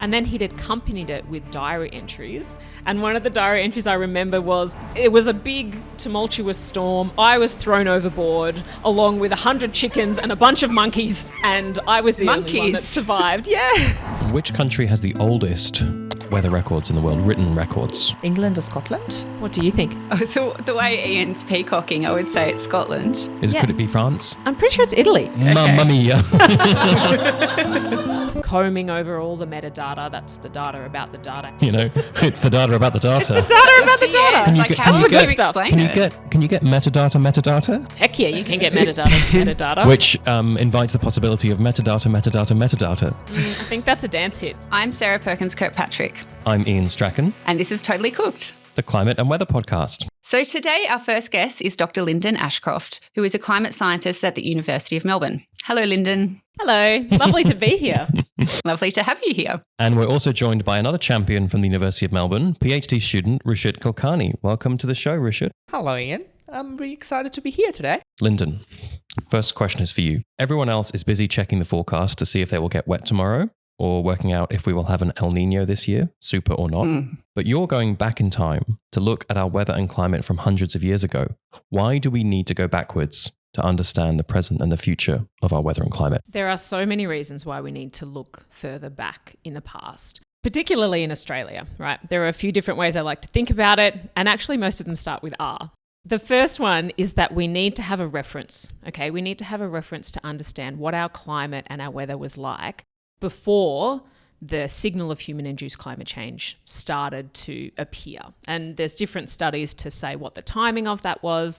And then he'd accompanied it with diary entries. And one of the diary entries I remember was, it was a big tumultuous storm. I was thrown overboard along with 100 chickens and a bunch of monkeys. And I was the only one that survived. Yeah. Which country has the oldest weather records in the world, written records? England or Scotland? What do you think? Oh, the way Iain's peacocking, I would say it's Scotland. Could it be France? I'm pretty sure it's Italy. Mamma mia. Combing over all the metadata, that's the data about the data. You know, it's the data about the data. It's the data about the data. Can you get metadata? Heck yeah, you can get metadata. Which invites the possibility of metadata. I think that's a dance hit. I'm Sarah Perkins-Kirkpatrick. I'm Iain Strachan. And this is Totally Cooked, the Climate and Weather Podcast. So today our first guest is Dr. Linden Ashcroft, who is a climate scientist at the University of Melbourne. Hello, Linden. Hello. Lovely to be here. Lovely to have you here. And we're also joined by another champion from the University of Melbourne, PhD student Ruchit Kulkarni. Welcome to the show, Ruchit. Hello, Iain. I'm really excited to be here today. Linden, first question is for you. Everyone else is busy checking the forecast to see if they will get wet tomorrow or working out if we will have an El Nino this year, super or not. But you're going back in time to look at our weather and climate from hundreds of years ago. Why do we need to go backwards to understand the present and the future of our weather and climate? There are so many reasons why we need to look further back in the past, particularly in Australia, right? There are a few different ways I like to think about it, and actually most of them start with R. The first one is that we need to have a reference, okay? We need to have a reference to understand what our climate and our weather was like before the signal of human-induced climate change started to appear. And there's different studies to say what the timing of that was,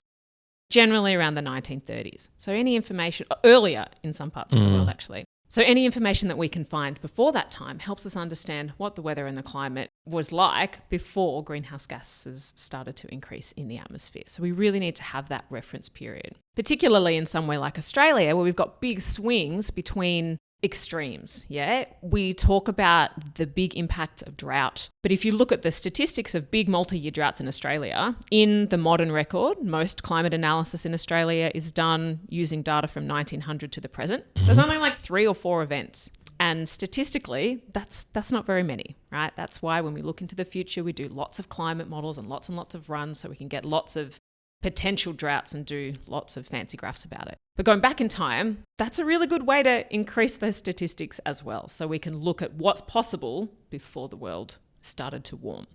generally around the 1930s. So any information, earlier in some parts of the world actually. So any information that we can find before that time helps us understand what the weather and the climate was like before greenhouse gases started to increase in the atmosphere. So we really need to have that reference period, particularly in somewhere like Australia where we've got big swings between extremes. Yeah, we talk about the big impact of drought, but if you look at the statistics of big multi-year droughts in Australia, in the modern record, most climate analysis in Australia is done using data from 1900 to the present. There's only like 3 or 4 events. And statistically, that's not very many, right? That's why when we look into the future, we do lots of climate models and lots of runs so we can get lots of potential droughts and do lots of fancy graphs about it. But going back in time, that's a really good way to increase those statistics as well. So we can look at what's possible before the world started to warm.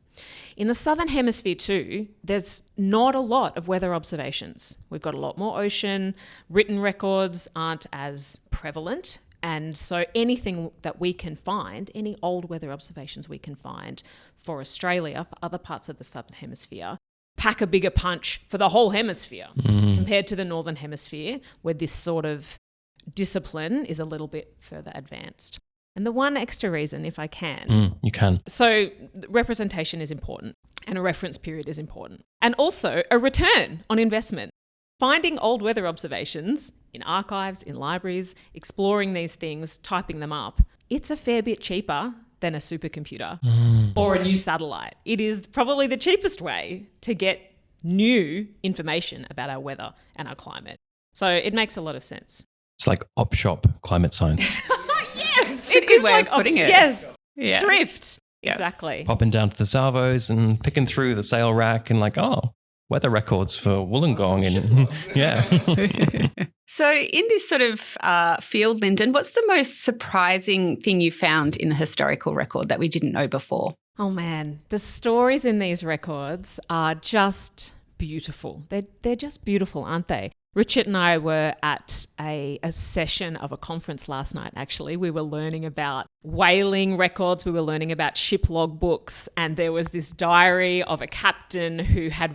In the Southern Hemisphere too, there's not a lot of weather observations. We've got a lot more ocean, written records aren't as prevalent. And so anything that we can find, any old weather observations we can find for Australia, for other parts of the Southern Hemisphere, pack a bigger punch for the whole hemisphere compared to the Northern Hemisphere, where this sort of discipline is a little bit further advanced. And the one extra reason, if I can. You can. So representation is important and a reference period is important. And also a return on investment. Finding old weather observations in archives, in libraries, exploring these things, typing them up, it's a fair bit cheaper than a supercomputer or a new satellite. It is probably the cheapest way to get new information about our weather and our climate. So it makes a lot of sense. It's like op shop climate science. Yes, it's a good way of putting it. Yes, yeah. Thrift. Yeah. Exactly. Popping down to the salvos and picking through the sale rack and like, weather records for Wollongong. And yeah. So in this sort of field, Linden, what's the most surprising thing you found in the historical record that we didn't know before? Oh man, the stories in these records are just beautiful. They're just beautiful, aren't they? Ruchit and I were at a session of a conference last night, actually. We were learning about whaling records. We were learning about ship logbooks. And there was this diary of a captain who had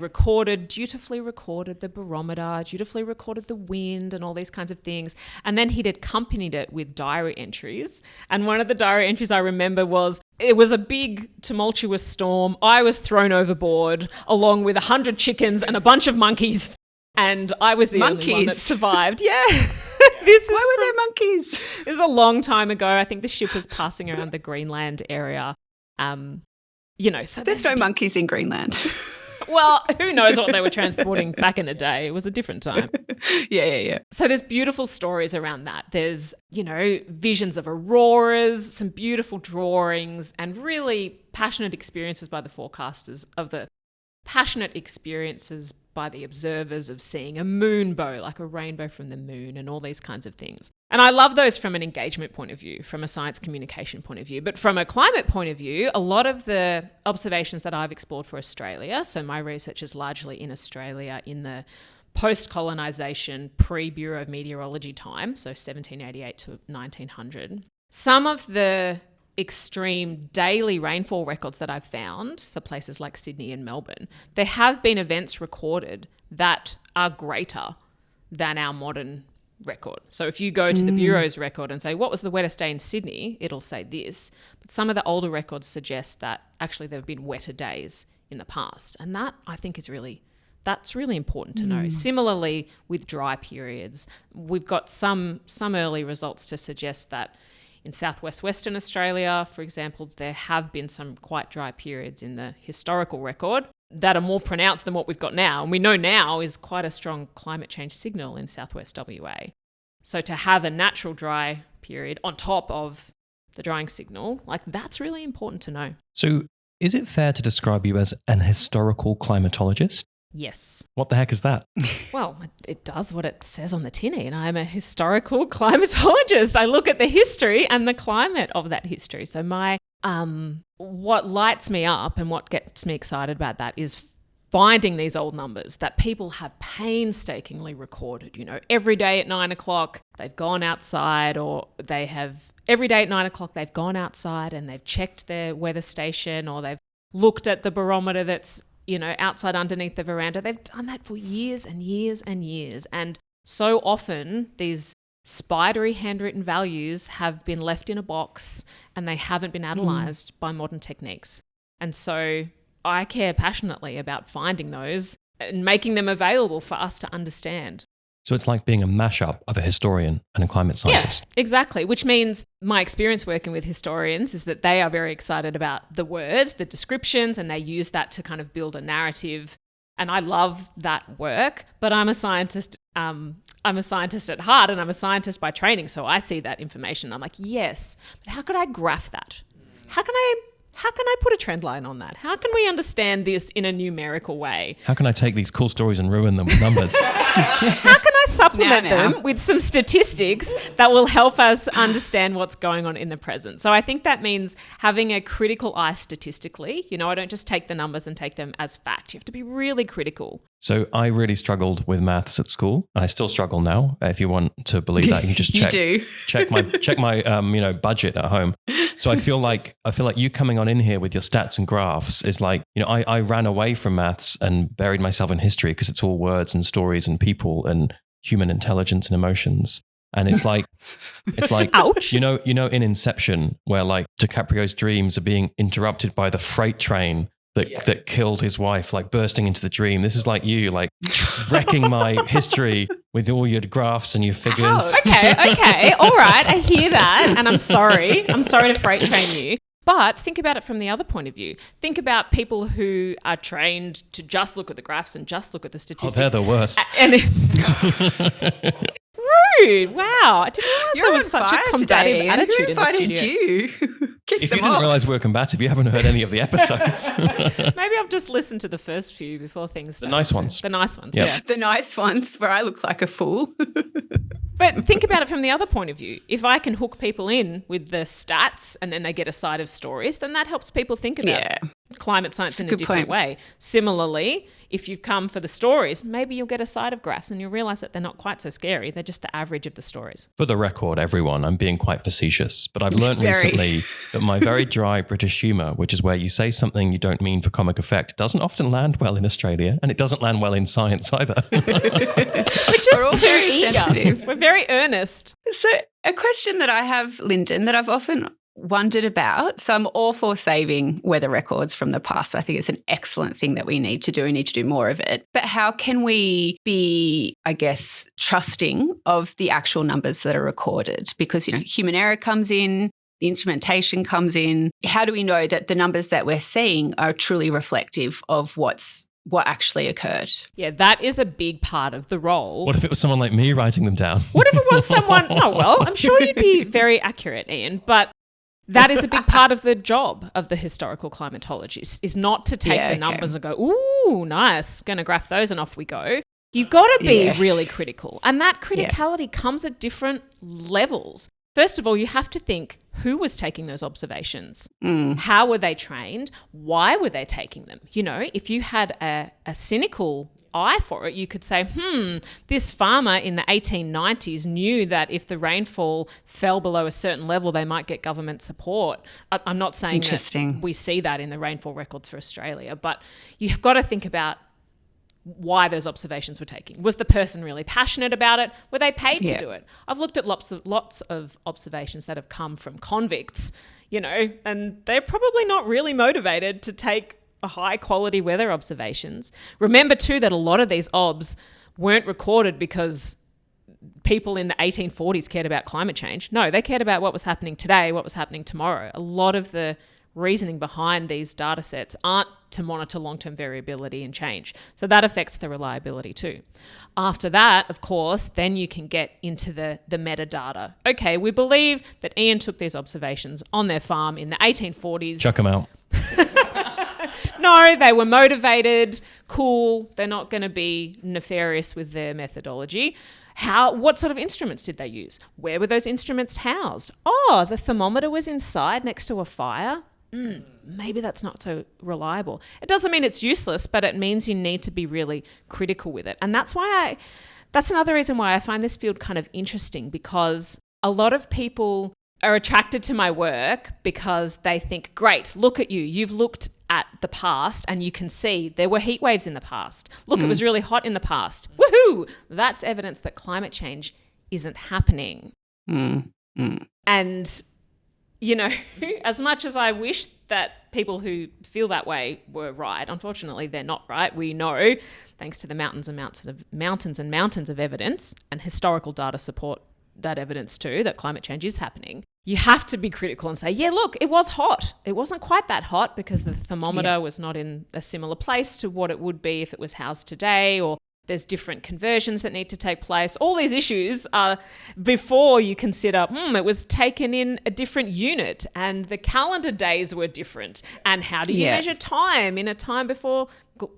dutifully recorded the barometer, dutifully recorded the wind and all these kinds of things. And then he'd accompanied it with diary entries. And one of the diary entries I remember was, it was a big tumultuous storm. I was thrown overboard along with 100 chickens and a bunch of monkeys. And I was the only one that survived. Yeah. Why were there monkeys? It was a long time ago. I think the ship was passing around the Greenland area. So there's no monkeys in Greenland. Well, who knows what they were transporting back in the day. It was a different time. Yeah. So there's beautiful stories around that. There's, visions of auroras, some beautiful drawings, and really passionate experiences by the forecasters passionate experiences by the observers of seeing a moonbow, like a rainbow from the moon, and all these kinds of things. And I love those from an engagement point of view, from a science communication point of view. But from a climate point of view, a lot of the observations that I've explored for Australia, so my research is largely in Australia in the post-colonisation, pre-Bureau of Meteorology time, so 1788 to 1900. Some of the extreme daily rainfall records that I've found for places like Sydney and Melbourne, there have been events recorded that are greater than our modern record. So if you go to the Bureau's record and say, what was the wettest day in Sydney? It'll say this. But some of the older records suggest that actually there have been wetter days in the past. And that, I think, that's really important to know. Similarly, with dry periods, we've got some early results to suggest that in southwest Western Australia, for example, there have been some quite dry periods in the historical record that are more pronounced than what we've got now. And we know now is quite a strong climate change signal in southwest WA. So to have a natural dry period on top of the drying signal, that's really important to know. So is it fair to describe you as an historical climatologist? Yes. What the heck is that? Well, it does what it says on the tinny, and I'm a historical climatologist. I look at the history and the climate of that history. So what lights me up and what gets me excited about that is finding these old numbers that people have painstakingly recorded. Every day at 9 o'clock, they've gone outside, or every day at 9 o'clock, they've gone outside and they've checked their weather station, or they've looked at the barometer that's outside underneath the veranda. They've done that for years and years and years. And so often these spidery handwritten values have been left in a box and they haven't been analysed by modern techniques. And so I care passionately about finding those and making them available for us to understand. So it's like being a mashup of a historian and a climate scientist. Yeah, exactly. Which means my experience working with historians is that they are very excited about the words, the descriptions, and they use that to kind of build a narrative. And I love that work, but I'm a scientist. I'm a scientist at heart, and I'm a scientist by training. So I see that information. I'm like, yes, but how could I graph that? How can I put a trend line on that? How can we understand this in a numerical way? How can I take these cool stories and ruin them with numbers? How can I supplement them with some statistics that will help us understand what's going on in the present? So I think that means having a critical eye statistically. I don't just take the numbers and take them as fact. You have to be really critical. So I really struggled with maths at school, and I still struggle now. If you want to believe that, you can just check. You do. check my budget at home. So I feel like you coming on in here with your stats and graphs is like, I ran away from maths and buried myself in history because it's all words and stories and people and human intelligence and emotions. And it's like, ouch. In Inception, where like DiCaprio's dreams are being interrupted by the freight train that killed his wife, like bursting into the dream. This is like you, like wrecking my history with all your graphs and your figures. Oh, okay. All right. I hear that. And I'm sorry. I'm sorry to freight train you. But think about it from the other point of view. Think about people who are trained to just look at the graphs and just look at the statistics. Oh, they're the worst. Rude. Wow. I didn't realize there was such a combative attitude in the studio. You? If you didn't realize we were combative, you haven't heard any of the episodes. Maybe I've just listened to the first few before things started. The nice ones. The nice ones, Yep. yeah. The nice ones where I look like a fool. But think about it from the other point of view. If I can hook people in with the stats and then they get a side of stories, then that helps people think about climate science in a different way. Similarly, if you've come for the stories, maybe you'll get a side of graphs and you'll realise that they're not quite so scary. They're just the average of the stories. For the record, everyone, I'm being quite facetious, but I've learned recently that my very dry British humour, which is where you say something you don't mean for comic effect, doesn't often land well in Australia, and it doesn't land well in science either. We're just too eager. We're very earnest. So a question that I have, Linden, that I've often wondered about. So I'm all for saving weather records from the past. I think it's an excellent thing that we need to do. We need to do more of it. But how can we be, I guess, trusting of the actual numbers that are recorded? Because, human error comes in, the instrumentation comes in. How do we know that the numbers that we're seeing are truly reflective of what's what actually occurred. Yeah, that is a big part of the role. What if it was someone like me writing them down? What if it was someone? Oh, well, I'm sure you'd be very accurate, Iain, but that is a big part of the job of the historical climatologist, is not to take the numbers and go, ooh, nice, going to graph those and off we go. You've got to be really critical. And that criticality comes at different levels. First of all, you have to think, who was taking those observations? How were they trained? Why were they taking them? You know, if you had a cynical eye for it, you could say, this farmer in the 1890s knew that if the rainfall fell below a certain level, they might get government support. I'm not saying that we see that in the rainfall records for Australia, but you've got to think about why those observations were taken. Was the person really passionate about it? Were they paid to do it? I've looked at lots of observations that have come from convicts, you know, and they're probably not really motivated to take high quality weather observations. Remember too that a lot of these obs weren't recorded because people in the 1840s cared about climate change. No, they cared about what was happening today, what was happening tomorrow. A lot of the reasoning behind these data sets aren't to monitor long-term variability and change. So that affects the reliability too. After that, of course, then you can get into the metadata. Okay, we believe that Iain took these observations on their farm in the 1840s. Chuck them out. No, they were motivated, cool. They're not going to be nefarious with their methodology. What sort of instruments did they use? Where were those instruments housed? Oh, the thermometer was inside next to a fire. Maybe that's not so reliable. It doesn't mean it's useless, but it means you need to be really critical with it. And that's another reason why I find this field kind of interesting, because a lot of people are attracted to my work because they think, great, look at you. You've looked at the past and you can see there were heat waves in the past. Look, it was really hot in the past. Woohoo! That's evidence that climate change isn't happening. And, you know, as much as I wish that people who feel that way were right, unfortunately they're not right. We know, thanks to the mountains and mountains of evidence, and historical data support that evidence too, that climate change is happening. You have to be critical and say, yeah, look, it was hot. It wasn't quite that hot because the thermometer was not in a similar place to what it would be if it was housed today, or there's different conversions that need to take place. All these issues are before you consider, it was taken in a different unit and the calendar days were different. And how do you measure time in a time before,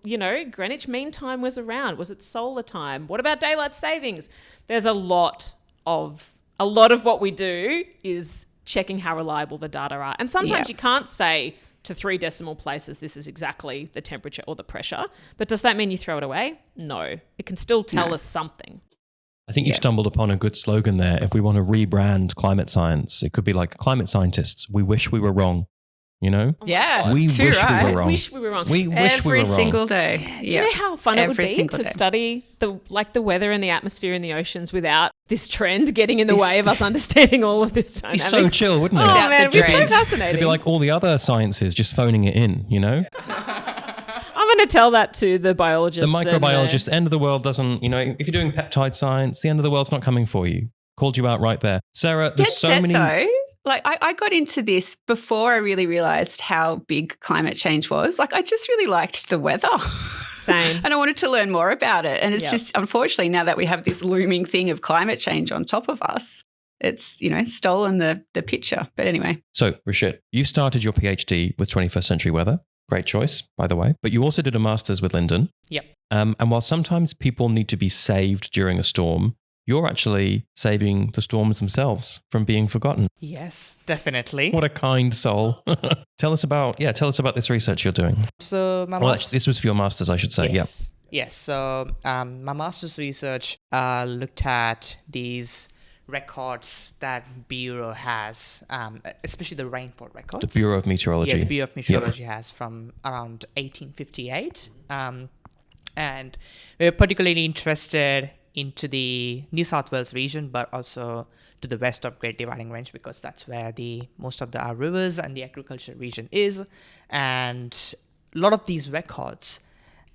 you know, Greenwich Mean Time was around? Was it solar time? What about daylight savings? There's a lot of what we do is checking how reliable the data are. And sometimes you can't say to 3 decimal places, this is exactly the temperature or the pressure. But does that mean you throw it away? No. It can still tell us something. I think you've stumbled upon a good slogan there. If we want to rebrand climate science, it could be like, climate scientists, we wish we were wrong. You know? Yeah. We wish we were wrong. Wish we were wrong. We wish we were wrong. Every single day. Do you know how fun it would be to study the weather and the atmosphere and the oceans without this trend geting in the way of us understanding all of this dynamics? It'd be so chill, wouldn't it? Oh man, it'd be so fascinating. It'd be like all the other sciences just phoning it in, you know? I'm going to tell that to the biologists. The microbiologists, end of the world doesn't, you know, if you're doing peptide science, the end of the world's not coming for you. Called you out right there. Sarah, there's so many... Though. Like I got into this before I really realised how big climate change was. Like I just really liked the weather. Same. And I wanted to learn more about it. And it's just, unfortunately, now that we have this looming thing of climate change on top of us, it's, you know, stolen the picture. But anyway. So, Ruchit, you started your PhD with 21st century weather. Great choice, by the way. But you also did a master's with Linden. Yep. And while sometimes people need to be saved during a storm, you're actually saving the storms themselves from being forgotten. Yes, definitely. What a kind soul. Tell us about this research you're doing. So this was for your master's, I should say. Yes. Yes. So my master's research looked at these records that Bureau has, especially the rainfall records. The Bureau of Meteorology. Yeah, the Bureau of Meteorology has from around 1858. And we're particularly interested into the New South Wales region, but also to the west of Great Dividing Range, because that's where most of our rivers and the agriculture region is. And a lot of these records...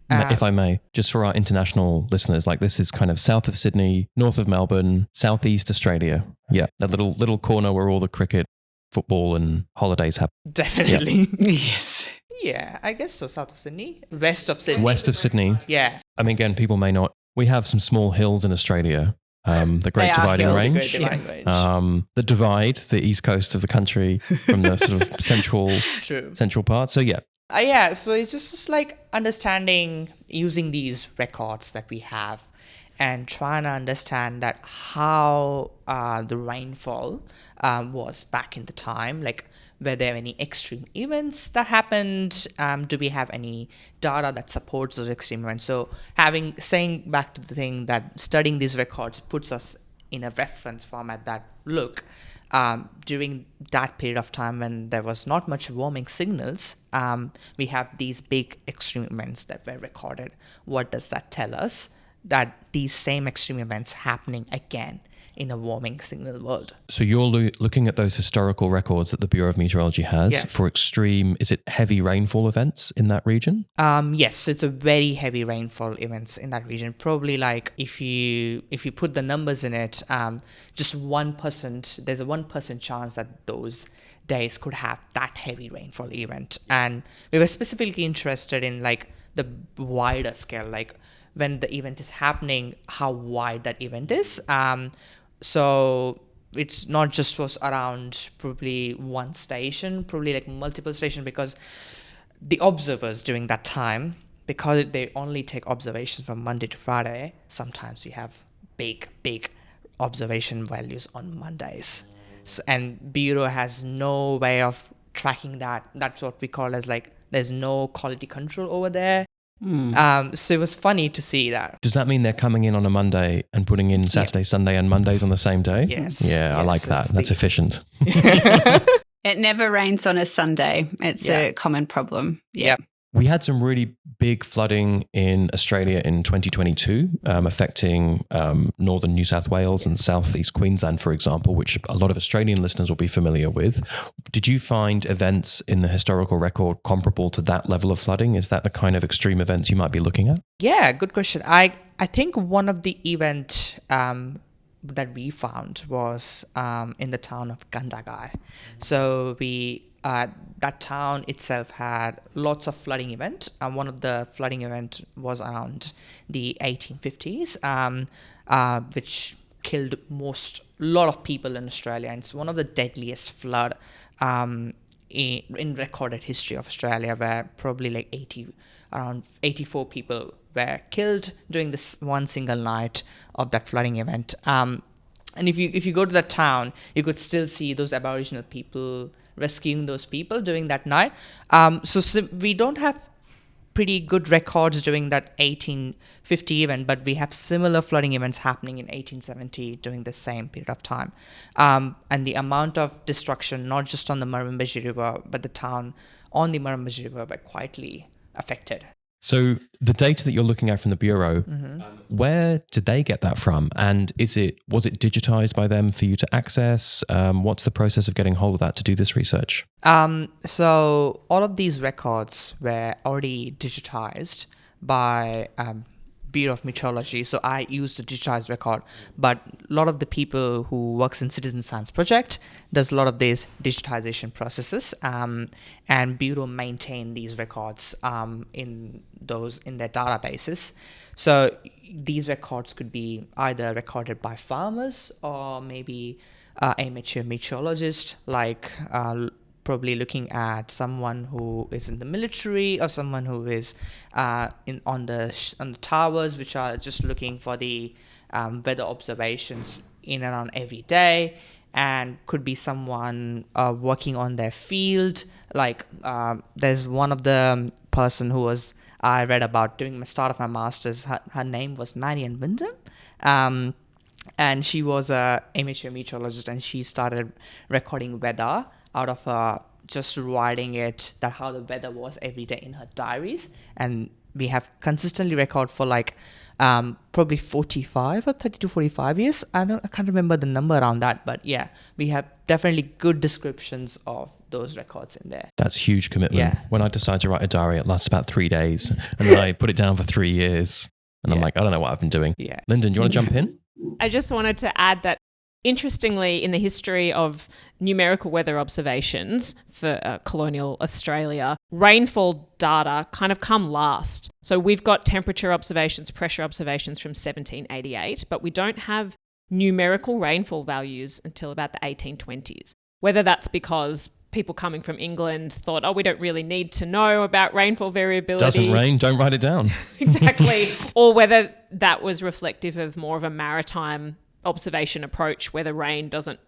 if I may, just for our international listeners, like this is kind of south of Sydney, north of Melbourne, southeast Australia. Yeah, that little corner where all the cricket, football and holidays happen. Definitely. Yes. Yeah, I guess so. South of Sydney, west of Sydney. West of Sydney. Yeah. I mean, again, people may not. We have some small hills in Australia. The Great They are Dividing hills. Range. Great Dividing Range. The divide, the east coast of the country from the sort of True. central part. So yeah. Yeah, so it's just like understanding, using these records that we have and trying to understand that how the rainfall was back in the time. Like, were there any extreme events that happened? Do we have any data that supports those extreme events? So saying back to the thing that studying these records puts us in a reference format that, look, during that period of time when there was not much warming signals, we have these big extreme events that were recorded. What does that tell us? That these same extreme events happening again in a warming signal world. So you're looking at those historical records that the Bureau of Meteorology has for extreme, is it heavy rainfall events in that region? Yes, so it's a very heavy rainfall events in that region. Probably like if you put the numbers in it, just 1%, there's a 1% chance that those days could have that heavy rainfall event. And we were specifically interested in like the wider scale, like when the event is happening, how wide that event is. So it's not just was around probably one station, probably like multiple stations, because the observers during that time, because they only take observations from Monday to Friday, sometimes we have big observation values on Mondays. So, and Bureau has no way of tracking that. That's what we call as like, there's no quality control over there. So it was funny to see that. Does that mean they're coming in on a Monday and putting in Saturday, Sunday and Mondays on the same day? Yes. Yeah, I like that. That's efficient. It never rains on a Sunday. It's a common problem. Yeah. We had some really big flooding in Australia in 2022, affecting northern New South Wales and southeast Queensland, for example, which a lot of Australian listeners will be familiar with. Did you find events in the historical record comparable to that level of flooding? Is that the kind of extreme events you might be looking at? Yeah, good question. I think one of the event that we found was in the town of Gandagai. So that town itself had lots of flooding event. One of the flooding event was around the 1850s, which killed lot of people in Australia. And it's one of the deadliest flood in recorded history of Australia, where probably like around 84 people were killed during this one single night of that flooding event. And if you go to that town, you could still see those Aboriginal people rescuing those people during that night. So we don't have pretty good records during that 1850 event, but we have similar flooding events happening in 1870 during the same period of time. And the amount of destruction, not just on the Murrumbidgee River, but the town on the Murrumbidgee River were quietly affected. So the data that you're looking at from the Bureau, where did they get that from? And was it digitized by them for you to access? What's the process of getting hold of that to do this research? So all of these records were already digitized by Bureau of Meteorology. So I used a digitized record, but a lot of the people who works in Citizen Science Project does a lot of these digitization processes, and Bureau maintain these records in their databases. So these records could be either recorded by farmers or maybe amateur meteorologist, like probably looking at someone who is in the military or someone who is on the towers, which are just looking for the weather observations in and around every day, and could be someone working on their field. Like there's one of the person who I read about during the start of my master's. Her name was Marian Wyndham. And she was a amateur meteorologist, and she started recording weather out of just writing it, that how the weather was every day in her diaries. And we have consistently record for like probably 45 or 30 to 45 years. I can't remember the number around that, but yeah, we have definitely good descriptions of those records in there. That's huge commitment. Yeah. When I decide to write a diary, it lasts about 3 days, and then I put it down for 3 years, and I'm like, I don't know what I've been doing. Yeah. Linden, do you want to jump in? I just wanted to add that Interestingly, in the history of numerical weather observations for colonial Australia, rainfall data kind of come last. So we've got temperature observations, pressure observations from 1788, but we don't have numerical rainfall values until about the 1820s. Whether that's because people coming from England thought, we don't really need to know about rainfall variability. Doesn't rain, don't write it down. Exactly. Or whether that was reflective of more of a maritime observation approach where the rain doesn't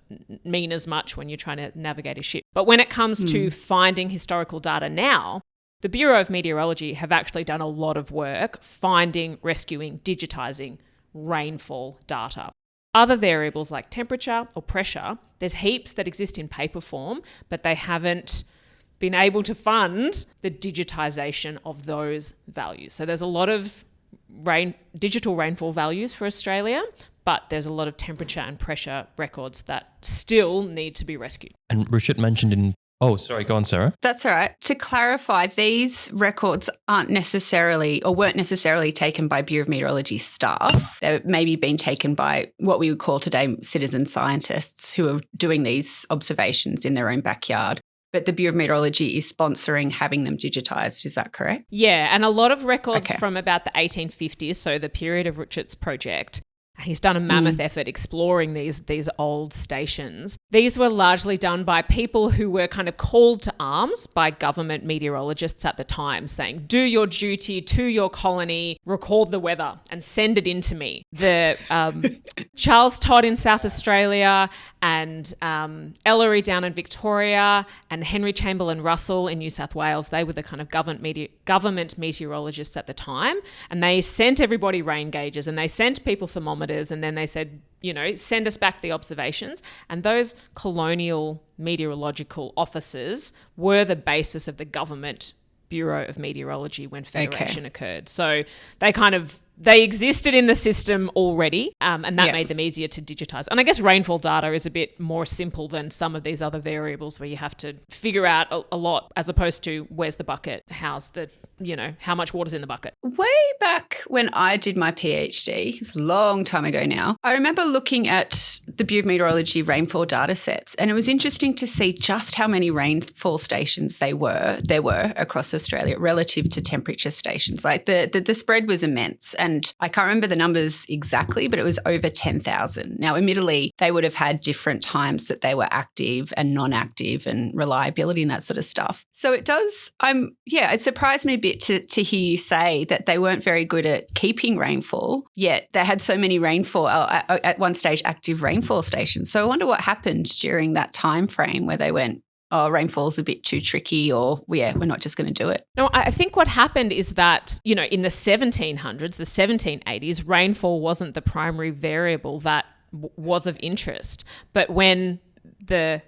mean as much when you're trying to navigate a ship. But when it comes to finding historical data now, the Bureau of Meteorology have actually done a lot of work finding, rescuing, digitising rainfall data. Other variables like temperature or pressure, there's heaps that exist in paper form, but they haven't been able to fund the digitisation of those values. So there's a lot of digital rainfall values for Australia, but there's a lot of temperature and pressure records that still need to be rescued. And Ruchit mentioned in... Oh, sorry, go on, Sarah. That's all right. To clarify, these records weren't necessarily taken by Bureau of Meteorology staff. They've maybe been taken by what we would call today citizen scientists who are doing these observations in their own backyard. But the Bureau of Meteorology is sponsoring having them digitised. Is that correct? Yeah, and a lot of records from about the 1850s, so the period of Ruchit's project. He's done a mammoth effort exploring these old stations. These were largely done by people who were kind of called to arms by government meteorologists at the time, saying, do your duty to your colony, record the weather and send it in to me. The Charles Todd in South Australia and Ellery down in Victoria and Henry Chamberlain Russell in New South Wales, they were the kind of government meteorologists at the time. And they sent everybody rain gauges and they sent people thermometers, and then they said, send us back the observations. And those colonial meteorological officers were the basis of the government Bureau of Meteorology when Federation occurred. So they existed in the system already, and that made them easier to digitise. And I guess rainfall data is a bit more simple than some of these other variables where you have to figure out a lot, as opposed to where's the bucket, how much water's in the bucket. Way back when I did my PhD, it was a long time ago now, I remember looking at the Bureau of Meteorology rainfall data sets, and it was interesting to see just how many rainfall stations there were across Australia relative to temperature stations. Like the spread was immense, and I can't remember the numbers exactly, but it was over 10,000. Now, admittedly, they would have had different times that they were active and non-active and reliability and that sort of stuff. So it does, it surprised me a bit to hear you say that they weren't very good at keeping rainfall, yet they had so many rainfall, at one stage, active rainfall stations. So I wonder what happened during that time frame where they went, rainfall's a bit too tricky, or we're not just going to do it. No, I think what happened is that, in the 1700s, the 1780s, rainfall wasn't the primary variable that was of interest. But when the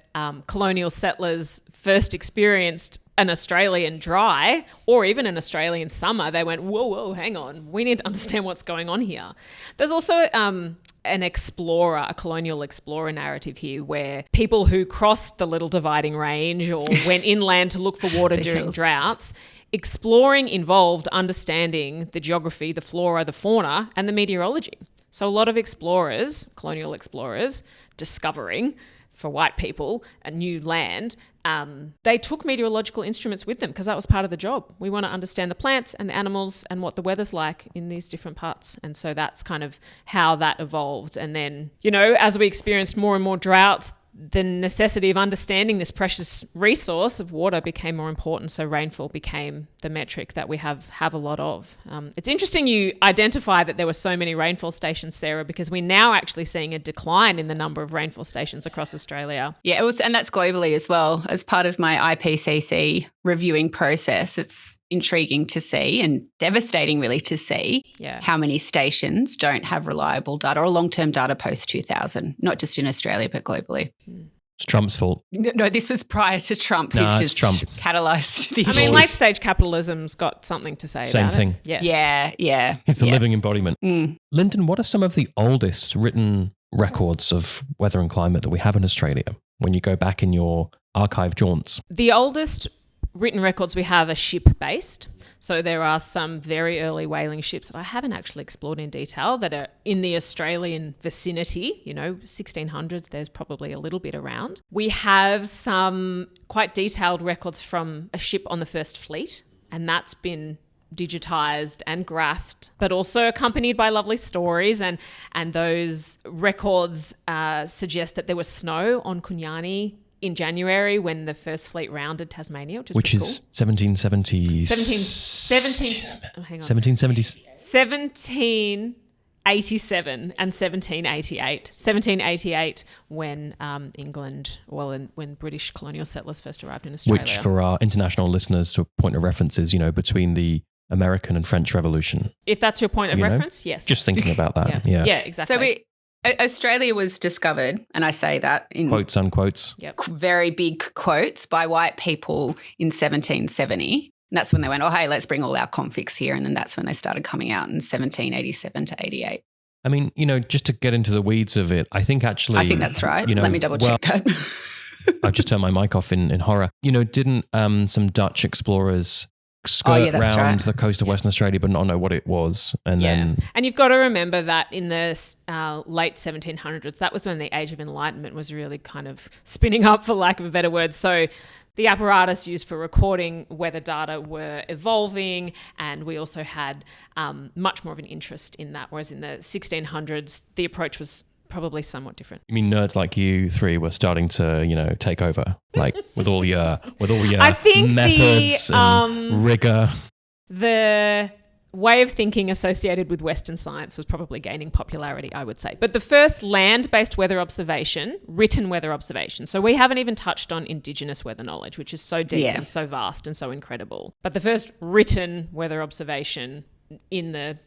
colonial settlers first experienced an Australian dry or even an Australian summer, they went, whoa, hang on, we need to understand what's going on here. There's also a colonial explorer narrative here where people who crossed the Little Dividing Range or went inland to look for water during droughts, exploring involved understanding the geography, the flora, the fauna, and the meteorology. So a lot of explorers, colonial explorers, discovering for white people a new land, they took meteorological instruments with them because that was part of the job. We want to understand the plants and the animals and what the weather's like in these different parts. And so that's kind of how that evolved. And then, as we experienced more and more droughts, the necessity of understanding this precious resource of water became more important. So rainfall became the metric that we have a lot of. It's interesting you identify that there were so many rainfall stations, Sarah, because we're now actually seeing a decline in the number of rainfall stations across Australia. Yeah, and that's globally as well. As part of my IPCC reviewing process, it's intriguing to see and devastating really to see how many stations don't have reliable data or long-term data post-2000, not just in Australia but globally. It's Trump's fault. No, this was prior to Trump. No, He's it's just Trump. catalysed the issue. I mean, late-stage capitalism's got something to say Same about thing. it. Yes. Yeah. He's the living embodiment. Linden, what are some of the oldest written records of weather and climate that we have in Australia when you go back in your archive jaunts? The oldest written records we have are ship-based. So there are some very early whaling ships that I haven't actually explored in detail that are in the Australian vicinity, 1600s, there's probably a little bit around. We have some quite detailed records from a ship on the First Fleet, and that's been digitised and graphed, but also accompanied by lovely stories. And those records suggest that there was snow on Kunyani in January when the First Fleet rounded Tasmania, which is 1770. 1787 and 1788. 1788 when England, when British colonial settlers first arrived in Australia. Which, for our international listeners, to a point of reference is, between the American and French Revolution. If that's your point of reference, yes. Just thinking about that. Yeah, exactly. So Australia was discovered, and I say that in quotes, unquotes, very big quotes, by white people in 1770. And that's when they went, oh, hey, let's bring all our convicts here. And then that's when they started coming out in 1787 to 88. I mean, just to get into the weeds of it, I think that's right. Let me double check that. I've just turned my mic off in horror. Didn't some Dutch explorers skirt round the coast of Western Australia but not know what it was? And you've got to remember that in the late 1700s, that was when the Age of Enlightenment was really kind of spinning up, for lack of a better word. So the apparatus used for recording weather data were evolving, and we also had much more of an interest in that, whereas in the 1600s, the approach was probably somewhat different. You mean nerds like you three were starting to, take over, like with all your I think methods and rigor? The way of thinking associated with Western science was probably gaining popularity, I would say. But the first land-based weather observation, written weather observation, so we haven't even touched on Indigenous weather knowledge, which is so deep and so vast and so incredible. But the first written weather observation in the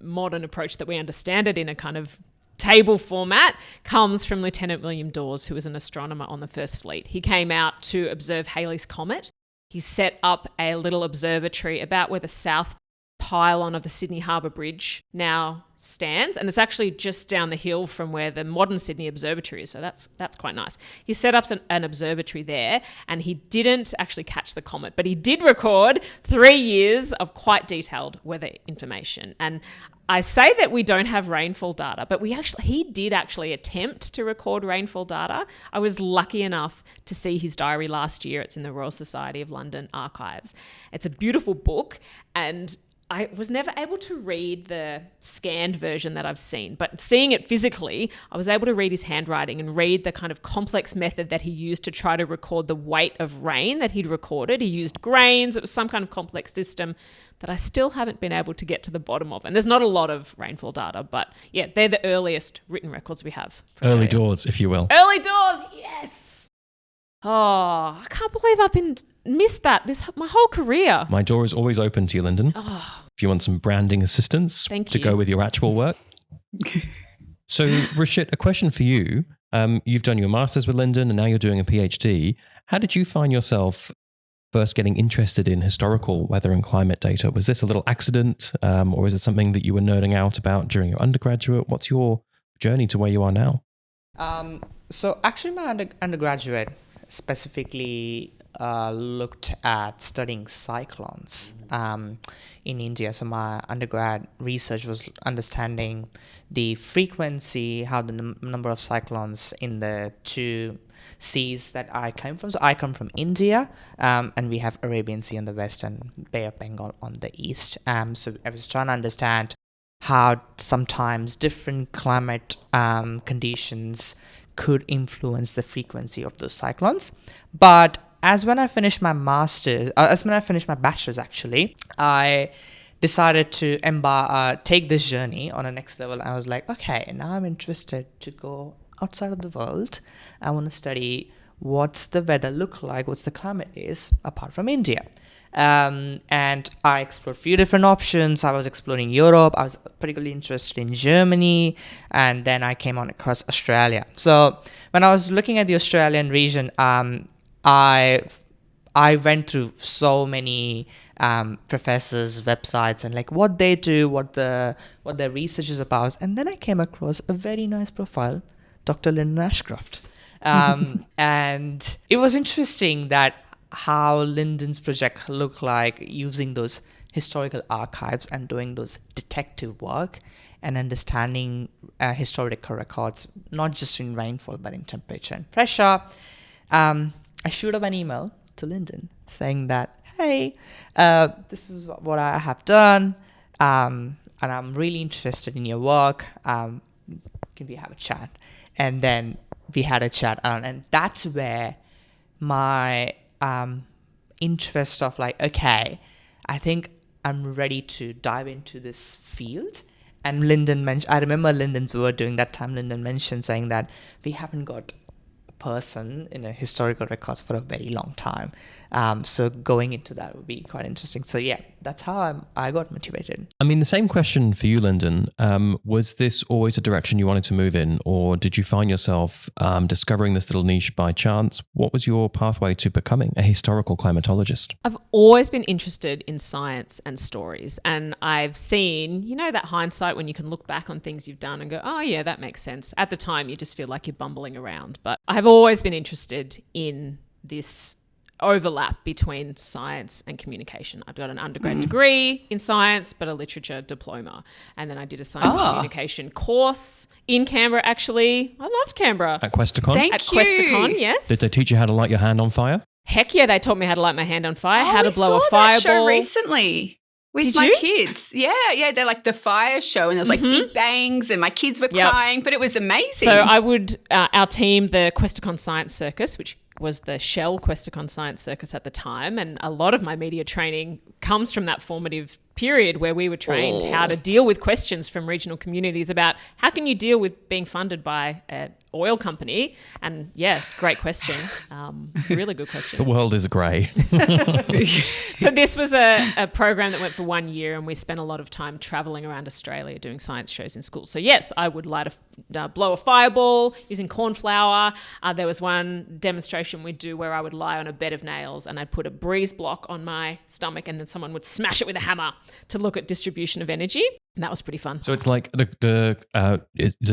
modern approach that we understand it in a kind of table format comes from Lieutenant William Dawes, who was an astronomer on the First Fleet. He came out to observe Halley's Comet. He set up a little observatory about where the south pylon of the Sydney Harbour Bridge now stands, and it's actually just down the hill from where the modern Sydney Observatory is, so that's quite nice. He set up an observatory there, and he didn't actually catch the comet, but he did record 3 years of quite detailed weather information. And I say that we don't have rainfall data, but he did actually attempt to record rainfall data. I was lucky enough to see his diary last year. It's in the Royal Society of London archives. It's a beautiful book, and I was never able to read the scanned version that I've seen, but seeing it physically, I was able to read his handwriting and read the kind of complex method that he used to try to record the weight of rain that he'd recorded. He used grains. It was some kind of complex system that I still haven't been able to get to the bottom of. And there's not a lot of rainfall data, but yeah, they're the earliest written records we have. Early doors, if you will. Early doors, yes. Oh, I can't believe I've missed that my whole career. My door is always open to you, Linden. If you want some branding assistance to go with your actual work. So, Ruchit, a question for you. You've done your master's with Linden and now you're doing a PhD. How did you find yourself first getting interested in historical weather and climate data? Was this a little accident or is it something that you were nerding out about during your undergraduate? What's your journey to where you are now? So actually my undergraduate specifically looked at studying cyclones in India. So my undergrad research was understanding the frequency, how the number of cyclones in the two seas that I came from. So I come from India, and we have Arabian Sea on the west and Bay of Bengal on the east. So I was trying to understand how sometimes different climate conditions could influence the frequency of those cyclones. But when I finished my bachelor's actually, I decided to take this journey on a next level. I was like, okay, now I'm interested to go outside of the world. I want to study what's the weather look like, what's the climate is apart from India. And I explored a few different options. I was exploring Europe. I was particularly interested in Germany. And then I came on across Australia. So when I was looking at the Australian region, I went through so many professors' websites and like what they do, what their research is about. And then I came across a very nice profile, Dr. Linden Ashcroft. And it was interesting that how Linden's project looked like using those historical archives and doing those detective work and understanding historical records, not just in rainfall, but in temperature and pressure. I shoot up an email to Linden saying that, hey, this is what I have done, and I'm really interested in your work. Can we have a chat? And then we had a chat, and that's where my interest of like, okay, I think I'm ready to dive into this field. And Linden mentioned, I remember Linden's word during that time. Linden mentioned saying that we haven't got a person in a historical records for a very long time. So going into that would be quite interesting. So yeah, that's how I got motivated. I mean, the same question for you, Linden. Was this always a direction you wanted to move in, or did you find yourself discovering this little niche by chance? What was your pathway to becoming a historical climatologist? I've always been interested in science and stories, and I've seen, that hindsight when you can look back on things you've done and go, oh yeah, that makes sense. At the time, you just feel like you're bumbling around. But I've always been interested in this overlap between science and communication. I've got an undergrad degree in science, but a literature diploma. And then I did a science and communication course in Canberra, actually. I loved Canberra. At Questacon? At Questacon, yes. Did they teach you how to light your hand on fire? Heck yeah, they taught me how to light my hand on fire, how to blow a fireball. I saw that show recently with Did my you? kids. Yeah, they're like the fire show, and there's like big bangs, and my kids were crying, but it was amazing. So I would, our team, the Questacon Science Circus, which was the Shell Questacon Science Circus at the time, and a lot of my media training comes from that formative period where we were trained how to deal with questions from regional communities about how can you deal with being funded by an oil company. And yeah, great question. Really good question. The world is grey. So this was a program that went for 1 year, and we spent a lot of time traveling around Australia doing science shows in school. So yes, I would blow a fireball using corn flour. There was one demonstration we'd do where I would lie on a bed of nails and I'd put a breeze block on my stomach, and then someone would smash it with a hammer to look at distribution of energy. And that was pretty fun. So it's like the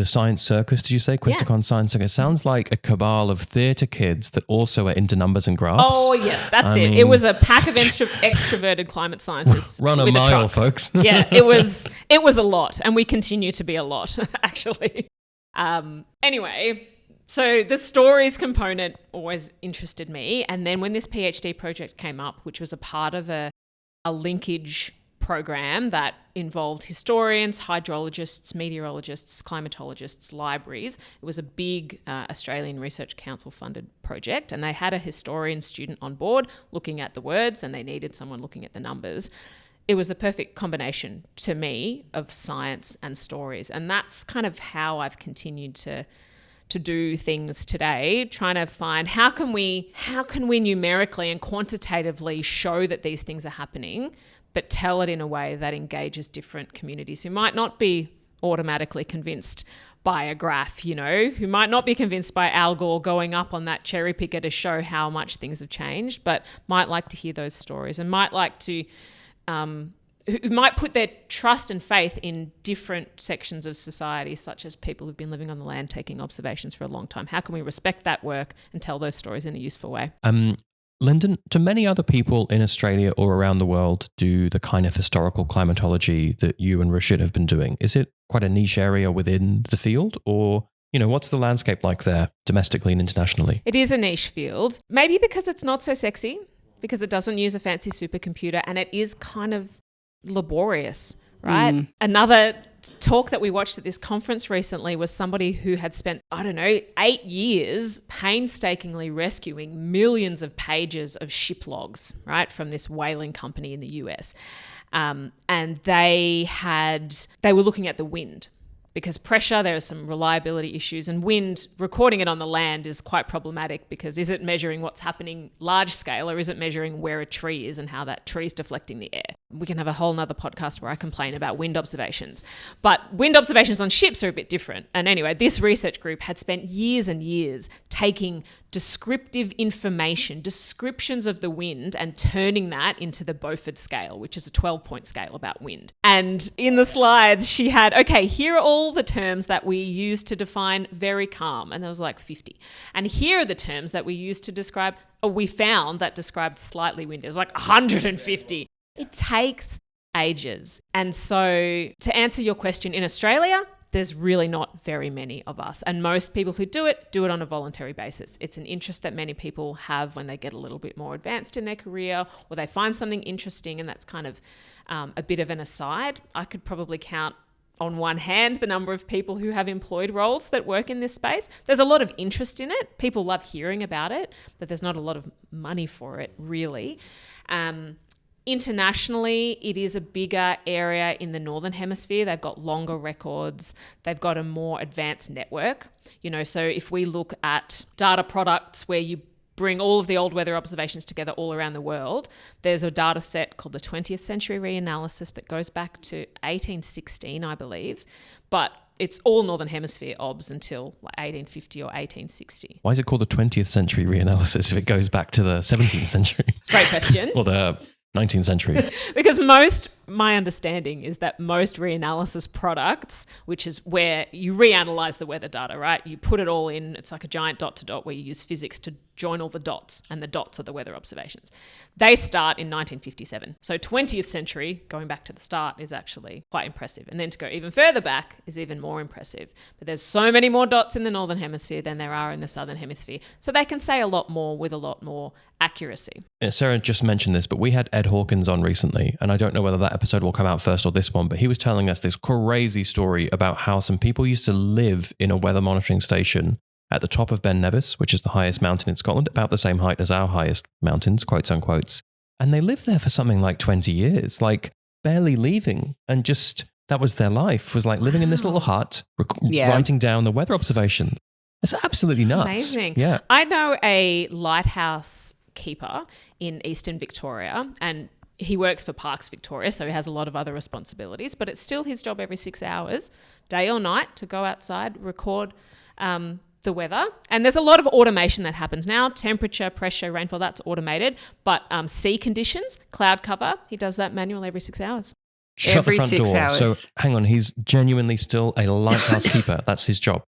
science circus, did you say? Questacon Science Circus. Sounds like a cabal of theatre kids that also are into numbers and graphs. Oh, yes, that's it. It was a pack of extroverted climate scientists. Run a mile, folks. Yeah, it was a lot, and we continue to be a lot, actually. Anyway, so the stories component always interested me. And then when this PhD project came up, which was a part of a linkage program that involved historians, hydrologists, meteorologists, climatologists, libraries. It was a big Australian Research Council funded project, and they had a historian student on board looking at the words, and they needed someone looking at the numbers. It was the perfect combination to me of science and stories, and that's kind of how I've continued to do things today, trying to find how can we numerically and quantitatively show that these things are happening, but tell it in a way that engages different communities who might not be automatically convinced by a graph, who might not be convinced by Al Gore going up on that cherry picker to show how much things have changed, but might like to hear those stories and might like to, who might put their trust and faith in different sections of society, such as people who've been living on the land, taking observations for a long time. How can we respect that work and tell those stories in a useful way? Linden, do many other people in Australia or around the world do the kind of historical climatology that you and Ruchit have been doing? Is it quite a niche area within the field, or, what's the landscape like there domestically and internationally? It is a niche field, maybe because it's not so sexy, because it doesn't use a fancy supercomputer, and it is kind of laborious, right? Another talk that we watched at this conference recently was somebody who had spent, 8 years painstakingly rescuing millions of pages of ship logs, right, from this whaling company in the US. And they were looking at the wind, because pressure, there are some reliability issues, and wind, recording it on the land is quite problematic, because is it measuring what's happening large scale, or is it measuring where a tree is and how that tree is deflecting the air? We can have a whole nother podcast where I complain about wind observations. But wind observations on ships are a bit different. And anyway, this research group had spent years and years taking descriptive information, descriptions of the wind, and turning that into the Beaufort scale, which is a 12-point scale about wind. And in the slides, she had, okay, here are all the terms that we use to define very calm. And there was like 50. And here are the terms that we use to describe, or we found that described slightly windy. It was like 150. It takes ages. And so to answer your question, in Australia, there's really not very many of us. And most people who do it on a voluntary basis. It's an interest that many people have when they get a little bit more advanced in their career or they find something interesting, and that's kind of a bit of an aside. I could probably count on one hand the number of people who have employed roles that work in this space. There's a lot of interest in it. People love hearing about it, but there's not a lot of money for it, really. Internationally, it is a bigger area in the Northern Hemisphere. They've got longer records. They've got a more advanced network. So if we look at data products where you bring all of the old weather observations together all around the world, there's a data set called the 20th century reanalysis that goes back to 1816, I believe. But it's all Northern Hemisphere obs until like 1850 or 1860. Why is it called the 20th century reanalysis if it goes back to the 17th century? Great question. Or the 19th century. Because my understanding is that most reanalysis products, which is where you reanalyze the weather data, right? You put it all in, it's like a giant dot to dot where you use physics to join all the dots, and the dots are the weather observations. They start in 1957. So 20th century, going back to the start, is actually quite impressive. And then to go even further back is even more impressive. But there's so many more dots in the Northern Hemisphere than there are in the Southern Hemisphere. So they can say a lot more with a lot more accuracy. Yeah, Sarah just mentioned this, but we had Ed Hawkins on recently, and I don't know whether that episode will come out first or this one, but he was telling us this crazy story about how some people used to live in a weather monitoring station at the top of Ben Nevis, which is the highest mountain in Scotland, about the same height as our highest mountains, quotes unquotes. And they lived there for something like 20 years, like barely leaving. And just, that was their life, was like living in this little hut, writing down the weather observations. It's absolutely nuts. Amazing. Yeah. I know a lighthouse keeper in Eastern Victoria, and he works for Parks Victoria, so he has a lot of other responsibilities, but it's still his job every 6 hours, day or night, to go outside, record the weather. And there's a lot of automation that happens now. Temperature, pressure, rainfall, that's automated. But sea conditions, cloud cover, he does that manual every 6 hours. Shut every the front 6 door. hours. So hang on, he's genuinely still a lighthouse keeper. That's his job.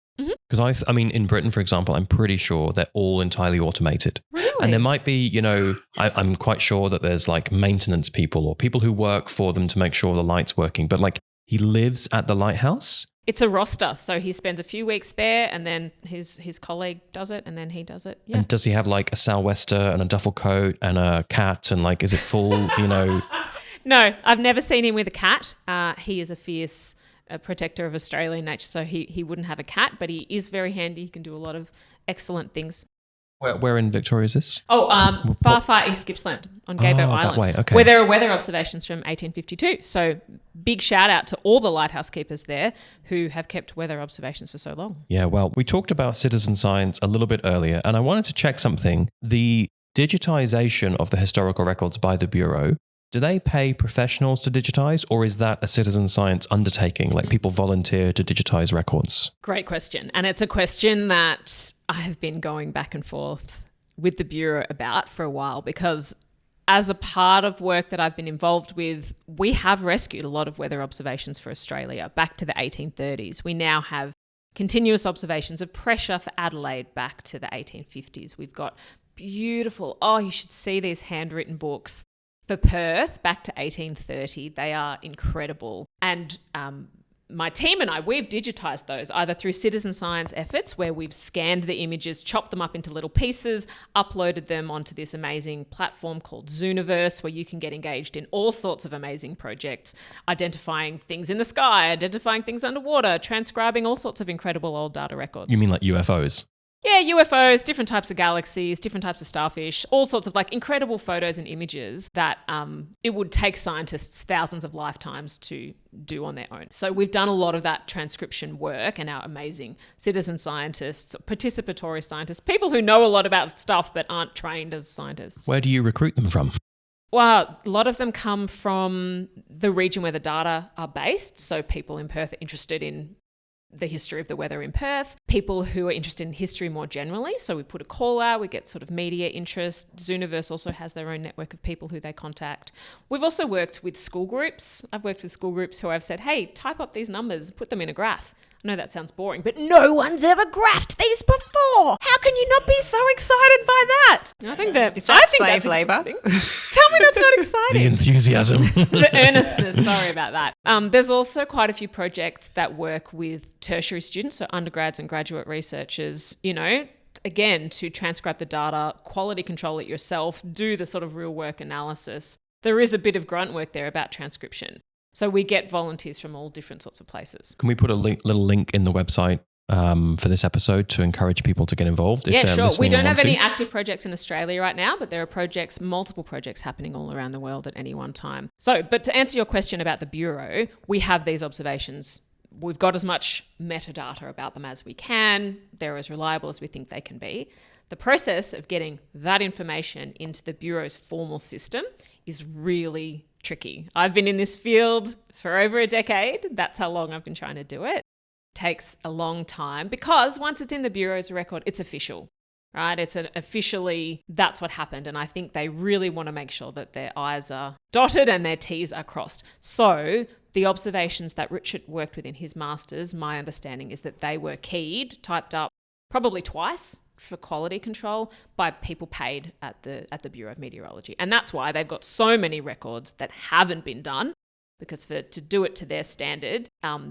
Because I mean, in Britain, for example, I'm pretty sure they're all entirely automated. Really? And there might be, I'm quite sure that there's like maintenance people or people who work for them to make sure the light's working. But like, he lives at the lighthouse. It's a roster. So he spends a few weeks there, and then his colleague does it, and then he does it. Yeah. And does he have like a sou'wester and a duffel coat and a cat? And like, is it full, No, I've never seen him with a cat. He is a fierce protector of Australian nature, so he wouldn't have a cat, but he is very handy. He can do a lot of excellent things. Where in Victoria is this? Oh, far east Gippsland on Gabo Island, that way. Okay. where there are weather observations from 1852. So big shout out to all the lighthouse keepers there who have kept weather observations for so long. Yeah, well, we talked about citizen science a little bit earlier, and I wanted to check something. The digitization of the historical records by the Bureau, do they pay professionals to digitize, or is that a citizen science undertaking? Like people volunteer to digitize records? Great question. And it's a question that I have been going back and forth with the Bureau about for a while, because as a part of work that I've been involved with, we have rescued a lot of weather observations for Australia back to the 1830s. We now have continuous observations of pressure for Adelaide back to the 1850s. We've got beautiful, you should see these handwritten books for Perth back to 1830. They are incredible. And my team and I, we've digitised those either through citizen science efforts where we've scanned the images, chopped them up into little pieces, uploaded them onto this amazing platform called Zooniverse, where you can get engaged in all sorts of amazing projects, identifying things in the sky, identifying things underwater, transcribing all sorts of incredible old data records. You mean like UFOs? Yeah, UFOs, different types of galaxies, different types of starfish, all sorts of like incredible photos and images that it would take scientists thousands of lifetimes to do on their own. So we've done a lot of that transcription work, and our amazing citizen scientists, participatory scientists, people who know a lot about stuff but aren't trained as scientists. Where do you recruit them from? Well, a lot of them come from the region where the data are based. So people in Perth are interested in the history of the weather in Perth, people who are interested in history more generally. So we put a call out, we get sort of media interest. Zooniverse also has their own network of people who they contact. We've also worked with school groups. I've worked with school groups who I've said, hey, type up these numbers, put them in a graph. I know that sounds boring, but no one's ever graphed these before. How can you not be so excited by that? I think that Is that slave labour? Tell me that's not exciting. The enthusiasm. The earnestness, sorry about that. There's also quite a few projects that work with tertiary students, so undergrads and graduate researchers, again, to transcribe the data, quality control it yourself, do the sort of real work analysis. There is a bit of grunt work there about transcription. So we get volunteers from all different sorts of places. Can we put a little link in the website for this episode to encourage people to get involved? Yeah, sure. We don't have any active projects in Australia right now, but there are multiple projects happening all around the world at any one time. But to answer your question about the Bureau, we have these observations. We've got as much metadata about them as we can. They're as reliable as we think they can be. The process of getting that information into the Bureau's formal system is really tricky. I've been in this field for over a decade. That's how long I've been trying to do it. It takes a long time because once it's in the Bureau's record, it's official, right? It's officially, that's what happened. And I think they really want to make sure that their I's are dotted and their T's are crossed. So the observations that Ruchit worked with in his master's, my understanding is that they were keyed, typed up probably twice for quality control by people paid at the Bureau of Meteorology. And that's why they've got so many records that haven't been done, because to do it to their standard,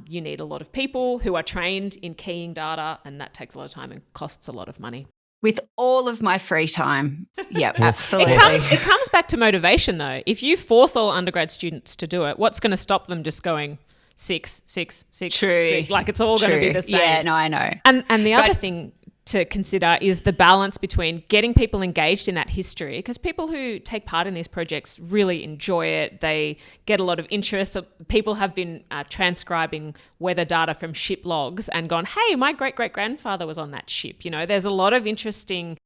you need a lot of people who are trained in keying data, and that takes a lot of time and costs a lot of money. With all of my free time. Yep, absolutely. It comes back to motivation though. If you force all undergrad students to do it, what's going to stop them just going 6, 6, 6, True. 6? Like it's all going to be the same. Yeah, no, I know. And the other thing to consider is the balance between getting people engaged in that history, because people who take part in these projects really enjoy it. They get a lot of interest. People have been transcribing weather data from ship logs and gone, hey, my great-great-grandfather was on that ship. There's a lot of interesting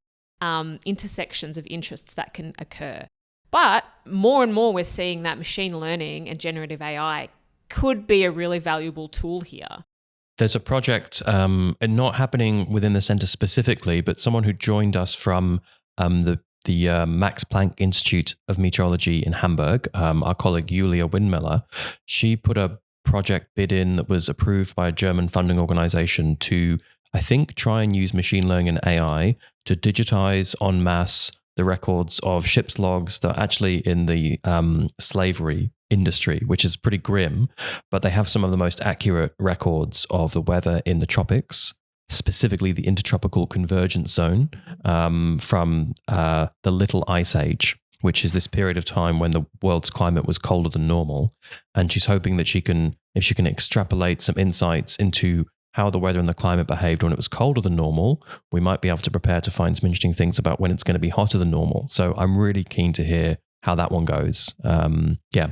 intersections of interests that can occur. But more and more we're seeing that machine learning and generative AI could be a really valuable tool here. There's a project, not happening within the centre specifically, but someone who joined us from the Max Planck Institute of Meteorology in Hamburg, our colleague Julia Windmiller. She put a project bid in that was approved by a German funding organisation to, I think, try and use machine learning and AI to digitize en masse the records of ship's logs that are actually in the slavery industry, which is pretty grim, but they have some of the most accurate records of the weather in the tropics, specifically the intertropical convergence zone from the Little Ice Age, which is this period of time when the world's climate was colder than normal. And she's hoping that if she can extrapolate some insights into how the weather and the climate behaved when it was colder than normal, we might be able to prepare to find some interesting things about when it's going to be hotter than normal. So I'm really keen to hear how that one goes.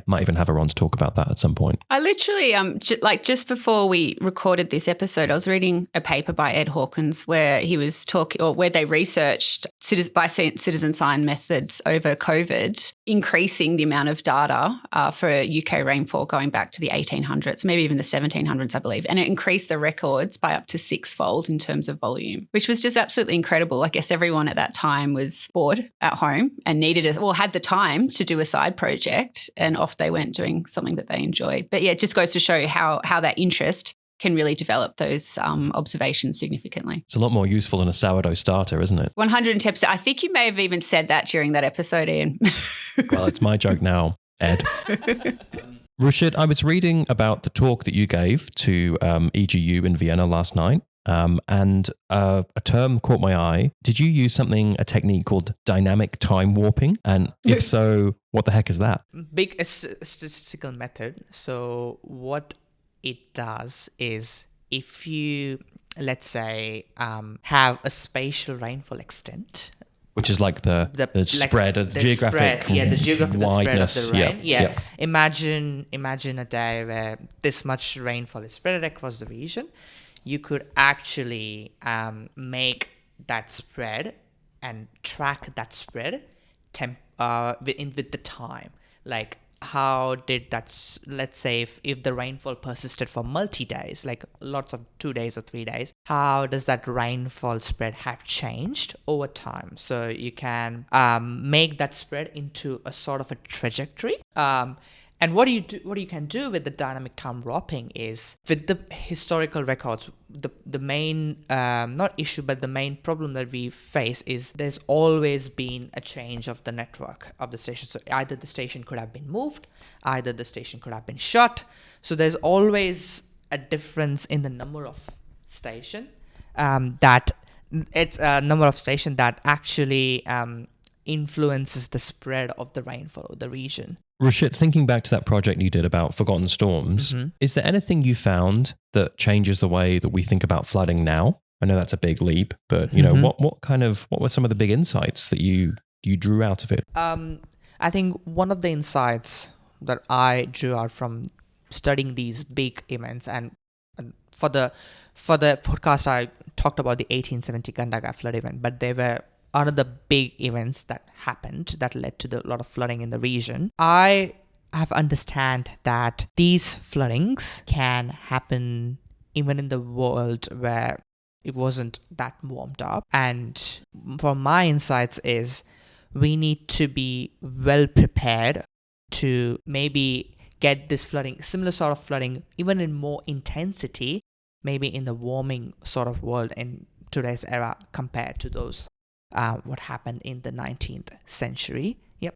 Might even have her on to talk about that at some point. I literally, just before we recorded this episode, I was reading a paper by Ed Hawkins where he was where they researched by citizen science methods over COVID, increasing the amount of data for UK rainfall going back to the 1800s, maybe even the 1700s, I believe. And it increased the records by up to 6-fold in terms of volume, which was just absolutely incredible. I guess everyone at that time was bored at home and had the time to do a side project, and off they went doing something that they enjoy. But yeah, it just goes to show how that interest can really develop those observations significantly. It's a lot more useful than a sourdough starter, isn't it? 110%. I think you may have even said that during that episode, Iain. Well, it's my joke now, Ed. Ruchit, I was reading about the talk that you gave to EGU in Vienna last night. And a term caught my eye. Did you use a technique called dynamic time warping? And if so, what the heck is that? Big statistical method. So what it does is, if you, let's say, have a spatial rainfall extent, which is like the spread of the geographic spread, the geographic wideness. spread of the rain. Yep. Imagine a day where this much rainfall is spread across the region. You could actually make that spread and track that spread with the time. Like, how did that, let's say if the rainfall persisted for multi-days, like lots of 2 days or 3 days, how does that rainfall spread have changed over time? So you can make that spread into a sort of a trajectory. And what you can do with the dynamic time warping is, with the historical records, the main not issue, but the main problem that we face is there's always been a change of the network of the station. So either the station could have been moved, either the station could have been shut. So there's always a difference in the number of station that actually influences the spread of the rainfall of the region. Ruchit, thinking back to that project you did about forgotten storms, is there anything you found that changes the way that we think about flooding now? I know that's a big leap, but what were some of the big insights that you drew out of it? I think one of the insights that I drew out from studying these big events, and for the podcast I talked about the 1870 Gandaga flood event, but there were other big events that happened that led to a lot of flooding in the region. I have understand that these floodings can happen even in the world where it wasn't that warmed up. And from my insights is, we need to be well prepared to maybe get this flooding, similar sort of flooding, even in more intensity, maybe in the warming sort of world in today's era compared to those what happened in the 19th century. Yep.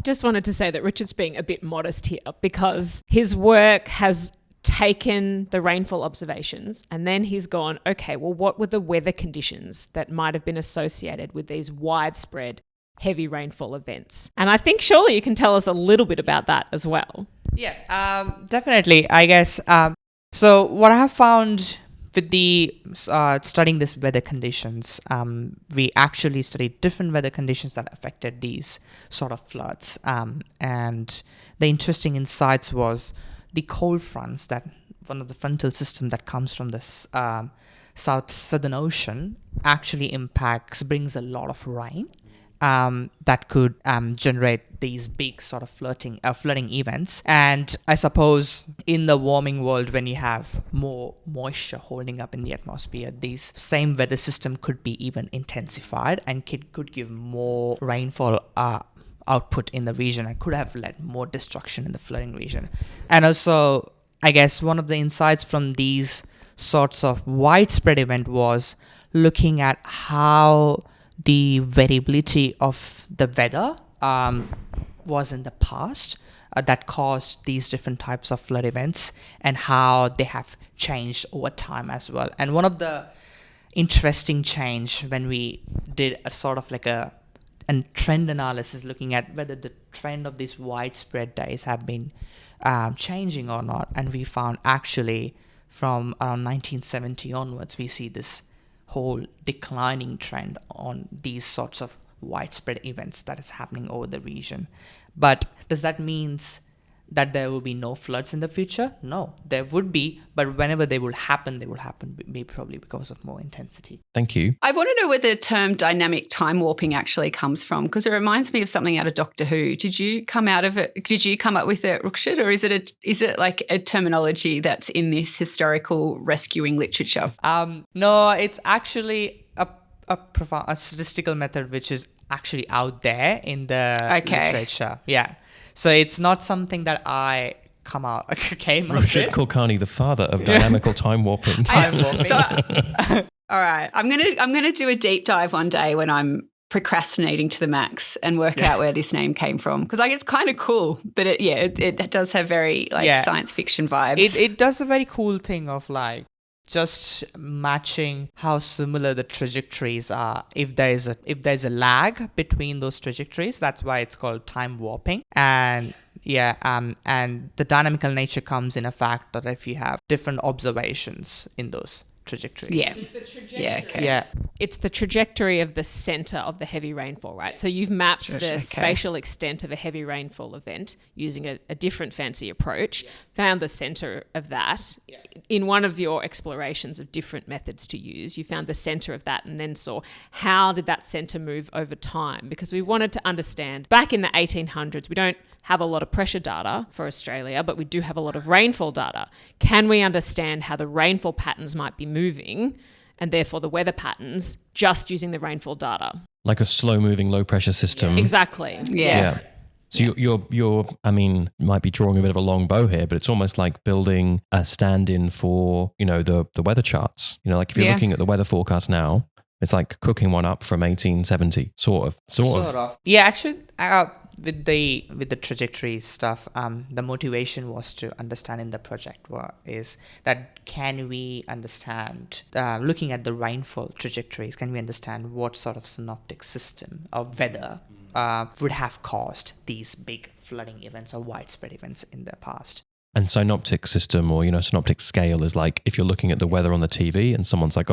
Just wanted to say that Richard's being a bit modest here, because his work has taken the rainfall observations and then he's gone, okay, well, what were the weather conditions that might have been associated with these widespread heavy rainfall events? And I think surely you can tell us a little bit about that as well. Yeah, definitely, I guess. So what I have found with the studying this weather conditions, we actually studied different weather conditions that affected these sort of floods. And the interesting insights was the cold fronts, that one of the frontal system that comes from this Southern Ocean actually brings a lot of rain that could generate these big sort of flooding events. And I suppose in the warming world, when you have more moisture holding up in the atmosphere, these same weather system could be even intensified and could give more rainfall output in the region, and could have led more destruction in the flooding region. And also, I guess one of the insights from these sorts of widespread event was looking at how the variability of the weather was in the past that caused these different types of flood events, and how they have changed over time as well. And one of the interesting change when we did a sort of like a trend analysis, looking at whether the trend of these widespread days have been changing or not, and we found actually from around 1970 onwards, we see this whole declining trend on these sorts of widespread events that is happening over the region. But does that mean that there will be no floods in the future? No, there would be, but whenever they will happen maybe probably because of more intensity. Thank you. I want to know where the term dynamic time warping actually comes from, because it reminds me of something out of Doctor Who. Did you come up with it, Ruchit, or is it like a terminology that's in this historical rescuing literature? No, it's actually a statistical method which is actually out there in the literature. Yeah. So it's not something that I came up Ruchit with. Kulkarni, the father of dynamical time warping. All right, I'm gonna do a deep dive one day when I'm procrastinating to the max and work out where this name came from, because it's kind of cool, but it does have very science fiction vibes. It does a very cool thing of like just matching how similar the trajectories are. If there's a lag between those trajectories, that's why it's called time warping. And and the dynamical nature comes in a fact that if you have different observations in those trajectories. Yeah. It's the trajectory. Yeah, okay. Yeah. It's the trajectory of the center of the heavy rainfall, right? So you've mapped Sure, the okay. spatial extent of a heavy rainfall event using a different fancy approach, found the center of that. In one of your explorations of different methods to use, you found the center of that and then saw how did that center move over time? Because we wanted to understand, back in the 1800s, we don't have a lot of pressure data for Australia, but we do have a lot of rainfall data. Can we understand how the rainfall patterns might be moving and therefore the weather patterns just using the rainfall data? Like a slow-moving, low-pressure system. Exactly. Yeah. So you're I mean, might be drawing a bit of a long bow here, but it's almost like building a stand-in for, the weather charts. Like if you're Yeah. looking at the weather forecast now, it's like cooking one up from 1870, sort of. Yeah, actually, with the trajectory stuff, the motivation was to understand in the project is that can we understand, looking at the rainfall trajectories, can we understand what sort of synoptic system of weather would have caused these big flooding events or widespread events in the past. And synoptic system or, synoptic scale is like if you're looking at the weather on the TV and someone's like,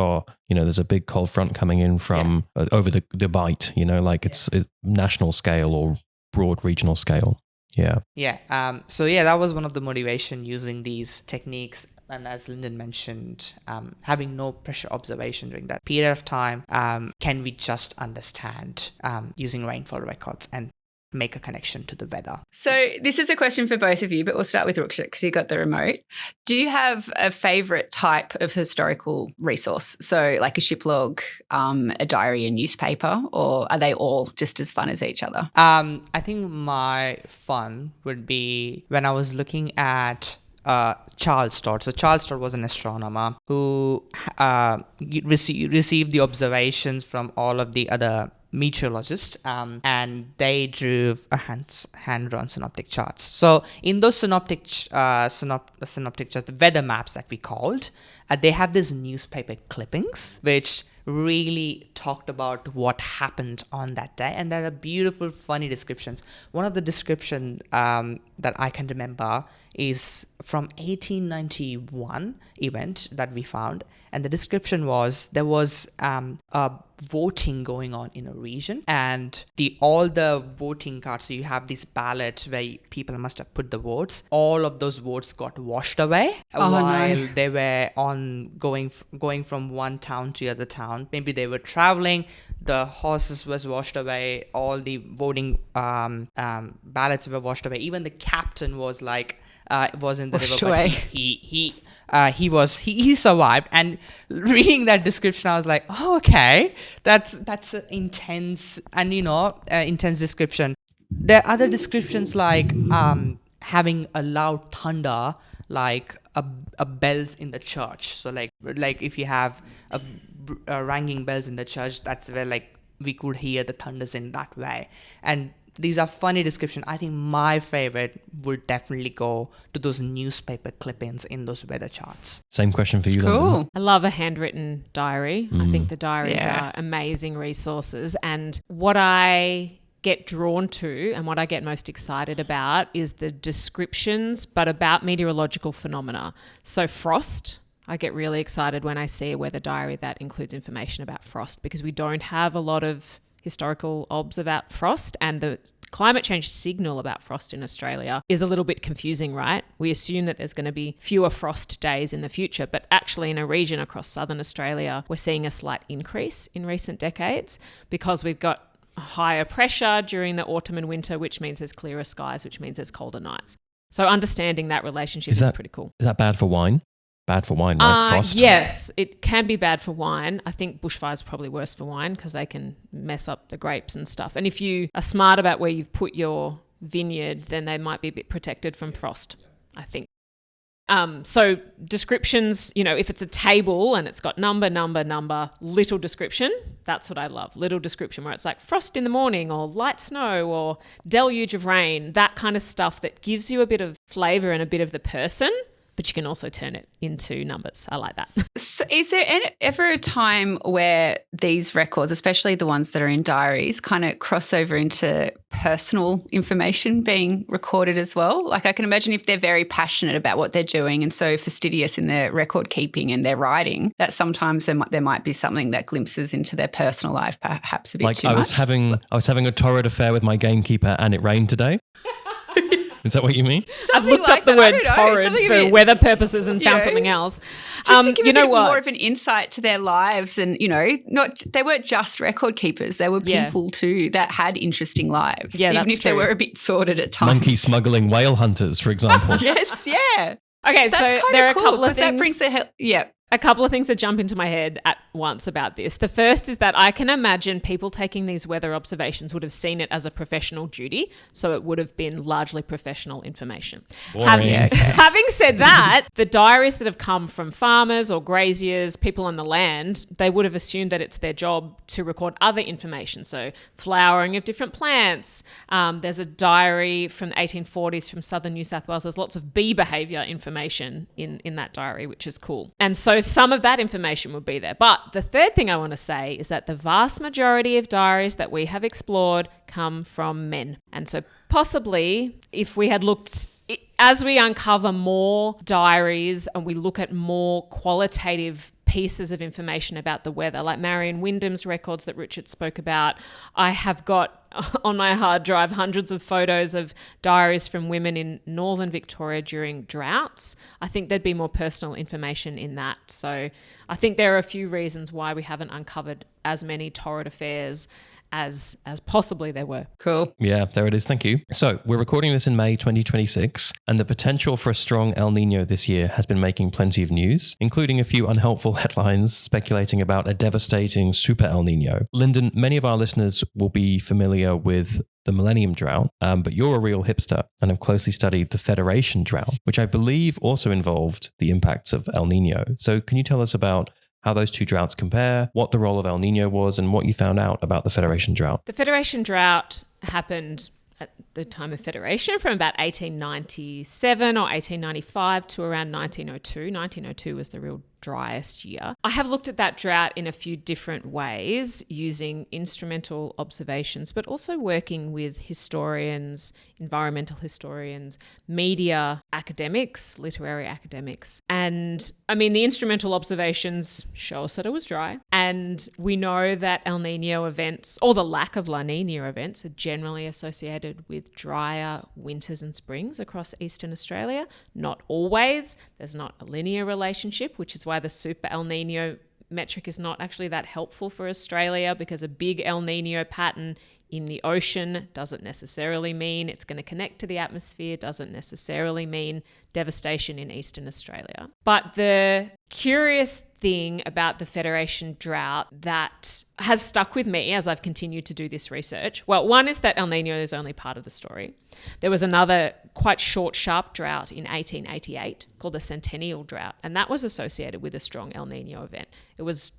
there's a big cold front coming in from over the bight, it's national scale or broad regional scale. Yeah. Yeah. So that was one of the motivation using these techniques. And as Linden mentioned, having no pressure observation during that period of time, can we just understand using rainfall records and make a connection to the weather? So this is a question for both of you, but we'll start with Ruchit because you got the remote. Do you have a favourite type of historical resource? So like a ship log, a diary, a newspaper, or are they all just as fun as each other? I think my fun would be when I was looking at Charles Stott. So Charles Stott was an astronomer who received the observations from all of the other meteorologists, and they drew a hand-drawn synoptic charts. So in those synoptic charts, the weather maps that we called, they have these newspaper clippings which really talked about what happened on that day, and there are beautiful, funny descriptions. One of the descriptions that I can remember is from 1891 event that we found, and the description was there was a voting going on in a region, and all the voting cards, so you have this ballot where people must have put the votes, all of those votes got washed away while they were going from one town to the other town. Maybe they were traveling, the horses was washed away, all the voting ballots were washed away, even the captain was like was in the washed river, away. He survived. And reading that description, I was like, oh, okay, that's an intense and intense description. There are other descriptions like having a loud thunder, like a bells in the church. So like if you have a ringing bells in the church, that's where like we could hear the thunders in that way. And these are funny descriptions. I think my favorite would definitely go to those newspaper clippings in those weather charts. Same question for you, Cool. Linden. I love a handwritten diary. I think the diaries are amazing resources. And what I get drawn to and what I get most excited about is the descriptions, but about meteorological phenomena. So frost. I get really excited when I see a weather diary that includes information about frost, because we don't have a lot of historical obs about frost, and the climate change signal about frost in Australia is a little bit confusing, right? We assume that there's going to be fewer frost days in the future, but actually in a region across southern Australia, we're seeing a slight increase in recent decades because we've got higher pressure during the autumn and winter, which means there's clearer skies, which means there's colder nights. So understanding that relationship is pretty cool. Is that bad for wine? Bad for wine, like frost? Yes, it can be bad for wine. I think bushfires is probably worse for wine because they can mess up the grapes and stuff. And if you are smart about where you've put your vineyard, then they might be a bit protected from frost, I think. So descriptions, if it's a table and it's got number, little description, that's what I love. Little description where it's like frost in the morning or light snow or deluge of rain, that kind of stuff that gives you a bit of flavour and a bit of the person but you can also turn it into numbers. I like that. So is there ever a time where these records, especially the ones that are in diaries, kind of cross over into personal information being recorded as well? Like I can imagine if they're very passionate about what they're doing and so fastidious in their record keeping and their writing, that sometimes there might be something that glimpses into their personal life perhaps a bit like too I much. was having a torrid affair with my gamekeeper and it rained today. Is that what you mean? I've looked up the word torrid for weather purposes and found something else. Just to give a bit more of an insight to their lives, and they weren't just record keepers; they were people too that had interesting lives, even if they were a bit sordid at times. Monkey smuggling whale hunters, for example. Yes, yeah. Okay, that's so kind there are of cool, a couple of things. That brings a couple of things that jump into my head at once about this. The first is that I can imagine people taking these weather observations would have seen it as a professional duty, so it would have been largely professional information. Having said that, the diaries that have come from farmers or graziers, people on the land, they would have assumed that it's their job to record other information, so flowering of different plants. There's a diary from the 1840s from southern New South Wales. There's lots of bee behaviour information in that diary, which is cool. And so some of that information would be there. But the third thing I want to say is that the vast majority of diaries that we have explored come from men. And so possibly if we had looked, as we uncover more diaries and we look at more qualitative pieces of information about the weather, like Marion Wyndham's records that Ruchit spoke about, I have got on my hard drive hundreds of photos of diaries from women in northern Victoria during droughts. I think there'd be more personal information in that. So I think there are a few reasons why we haven't uncovered as many torrid affairs as possibly there were. Cool. Yeah, there it is. Thank you. So we're recording this in May 2026, and the potential for a strong El Nino this year has been making plenty of news, including a few unhelpful headlines speculating about a devastating super El Nino. Linden, many of our listeners will be familiar with the Millennium Drought, but you're a real hipster and have closely studied the Federation Drought, which I believe also involved the impacts of El Nino. So can you tell us about how those two droughts compare, what the role of El Nino was, and what you found out about the Federation Drought? The Federation Drought happened at the time of Federation from about 1897 or 1895 to around 1902. 1902 was the real driest year. I have looked at that drought in a few different ways using instrumental observations, but also working with historians, environmental historians, media academics, literary academics. And I mean, the instrumental observations show us that it was dry. And we know that El Nino events, or the lack of La Nina events, are generally associated with drier winters and springs across eastern Australia. Not always. There's not a linear relationship, which is why the super El Nino metric is not actually that helpful for Australia, because a big El Nino pattern in the ocean doesn't necessarily mean it's going to connect to the atmosphere, doesn't necessarily mean devastation in eastern Australia. But the curious thing about the Federation Drought that has stuck with me as I've continued to do this research, well, one is that El Nino is only part of the story. There was another quite short, sharp drought in 1888 called the Centennial Drought, and that was associated with a strong El Nino event. It was,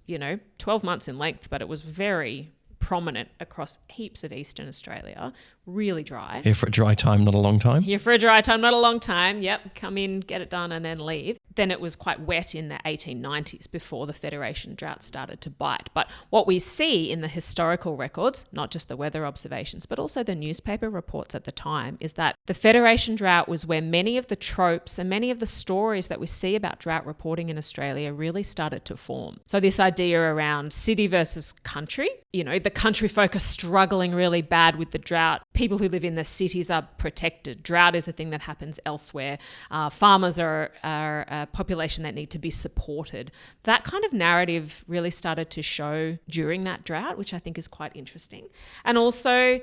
12 months in length, but it was very prominent across heaps of eastern Australia, really dry. Here for a dry time, not a long time. Here for a dry time, not a long time. Yep, come in, get it done and then leave. Then it was quite wet in the 1890s before the Federation Drought started to bite. But what we see in the historical records, not just the weather observations, but also the newspaper reports at the time, is that the Federation Drought was where many of the tropes and many of the stories that we see about drought reporting in Australia really started to form. So this idea around city versus country, the country folk are struggling really bad with the drought. People who live in the cities are protected. Drought is a thing that happens elsewhere. Farmers are a population that need to be supported. That kind of narrative really started to show during that drought, which I think is quite interesting. And also,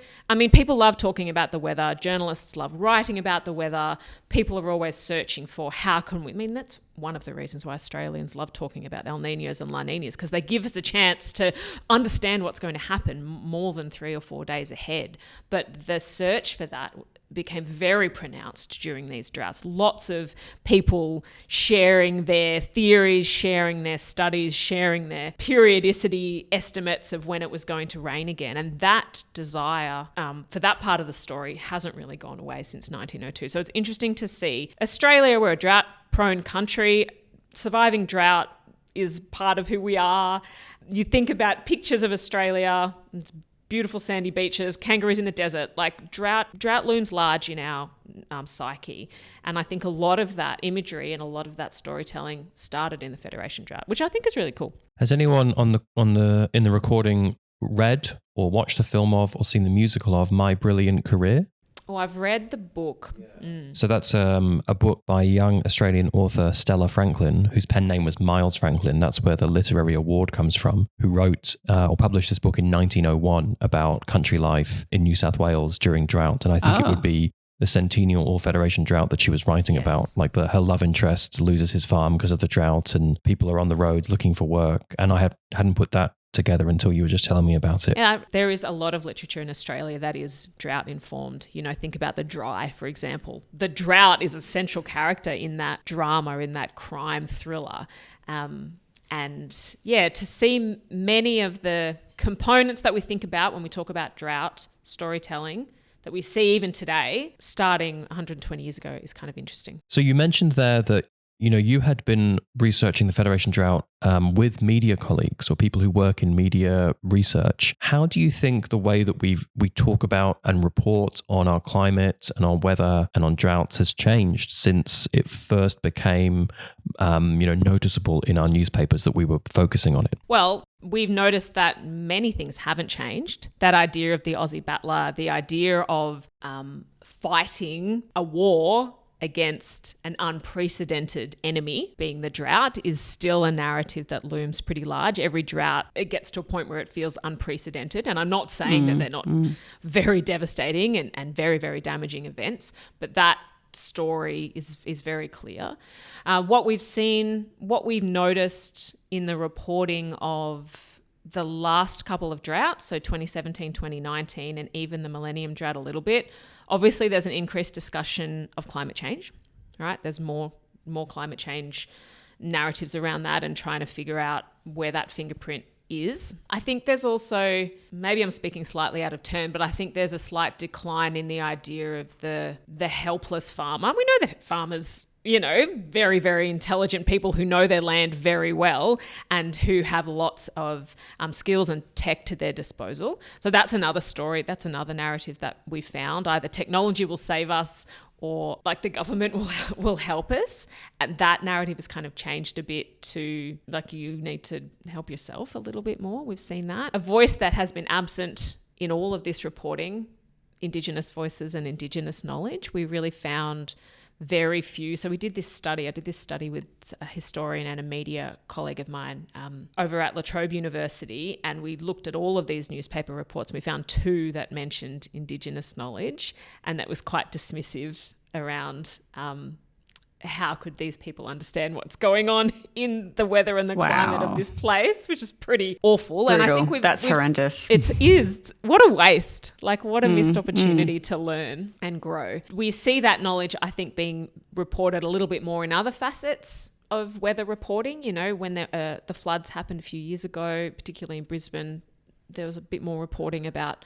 people love talking about the weather. Journalists love writing about the weather. People are always searching for how can we, that's one of the reasons why Australians love talking about El Ninos and La Ninas, because they give us a chance to understand what's going to happen more than 3 or 4 days ahead. But the search for that became very pronounced during these droughts. Lots of people sharing their theories, sharing their studies, sharing their periodicity estimates of when it was going to rain again. And that desire for that part of the story hasn't really gone away since 1902. So it's interesting to see Australia, we're a drought drought-prone country. Surviving drought is part of who we are. You think about pictures of Australia, it's beautiful sandy beaches, kangaroos in the desert, like drought looms large in our psyche. And I think a lot of that imagery and a lot of that storytelling started in the Federation drought, which I think is really cool. Has anyone in the recording read or watched the film of or seen the musical of My Brilliant Career? Oh, I've read the book. So that's a book by young Australian author Stella Franklin, whose pen name was Miles Franklin. That's where the literary award comes from, who wrote or published this book in 1901 about country life in New South Wales during drought. And I think it would be the Centennial or Federation drought that she was writing about. Like her love interest loses his farm because of the drought and people are on the roads looking for work. And I hadn't put that together until you were just telling me about it. Yeah, there is a lot of literature in Australia that is drought informed. You know, think about The Dry, for example. The drought is a central character in that drama, in that crime thriller. And yeah, to see many of the components that we think about when we talk about drought storytelling that we see even today, starting 120 years ago, is kind of interesting. So you mentioned there that you had been researching the Federation drought with media colleagues or people who work in media research. How do you think the way that we talk about and report on our climate and on weather and on droughts has changed since it first became, noticeable in our newspapers that we were focusing on it? Well, we've noticed that many things haven't changed. That idea of the Aussie battler, the idea of fighting a war against an unprecedented enemy, being the drought, is still a narrative that looms pretty large. Every drought, it gets to a point where it feels unprecedented. And I'm not saying that they're not very devastating and very, very damaging events, but that story is very clear. What we've noticed in the reporting of the last couple of droughts, so 2017, 2019, and even the Millennium Drought a little bit, obviously there's an increased discussion of climate change, right? There's more climate change narratives around that and trying to figure out where that fingerprint is. I think there's also, maybe I'm speaking slightly out of turn, but I think there's a slight decline in the idea of the helpless farmer. We know that farmers, very, very intelligent people who know their land very well and who have lots of skills and tech to their disposal. So that's another story. That's another narrative that we found. Either technology will save us or like the government will help us. And that narrative has kind of changed a bit to like you need to help yourself a little bit more. We've seen that. A voice that has been absent in all of this reporting, Indigenous voices and Indigenous knowledge. We really found very few. So I did this study with a historian and a media colleague of mine over at La Trobe University, and we looked at all of these newspaper reports. We found 2 that mentioned Indigenous knowledge, and that was quite dismissive around how could these people understand what's going on in the weather and the climate of this place, which is pretty awful. Brutal. And I think that's horrendous. It is. What a waste. Like what a missed opportunity to learn and grow. We see that knowledge, I think, being reported a little bit more in other facets of weather reporting. When the floods happened a few years ago, particularly in Brisbane, there was a bit more reporting about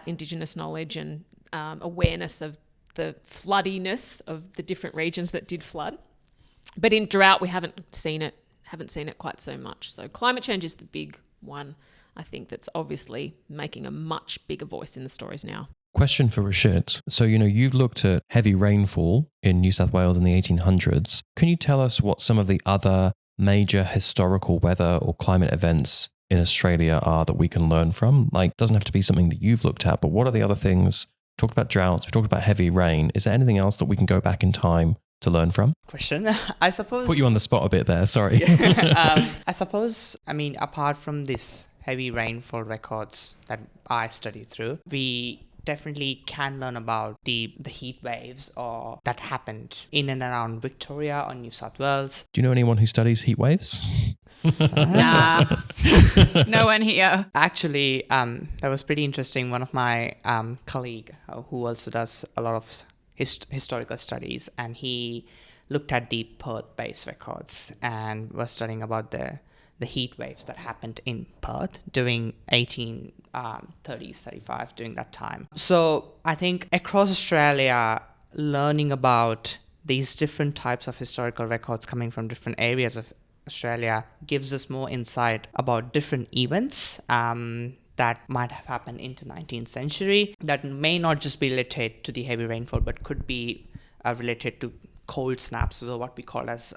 Indigenous knowledge and awareness of the floodiness of the different regions that did flood. But in drought, we haven't seen it quite so much. So climate change is the big one, I think, that's obviously making a much bigger voice in the stories now. Question for Ruchit. So, you've looked at heavy rainfall in New South Wales in the 1800s. Can you tell us what some of the other major historical weather or climate events in Australia are that we can learn from? Like, it doesn't have to be something that you've looked at, but what are the other things? We talked about droughts, we talked about heavy rain. Is there anything else that we can go back in time to learn from? Question, I suppose. Put you on the spot a bit there, sorry. I suppose, apart from this heavy rainfall records that I studied through, we definitely can learn about the heat waves or that happened in and around Victoria or New South Wales. Do you know anyone who studies heat waves? Nah, no one here. Actually, that was pretty interesting. One of my colleague who also does a lot of historical studies, and he looked at the Perth-based records and was studying about the heat waves that happened in Perth during 1830s, 35, during that time. So I think across Australia, learning about these different types of historical records coming from different areas of Australia gives us more insight about different events that might have happened into 19th century that may not just be related to the heavy rainfall, but could be related to cold snaps, so what we call as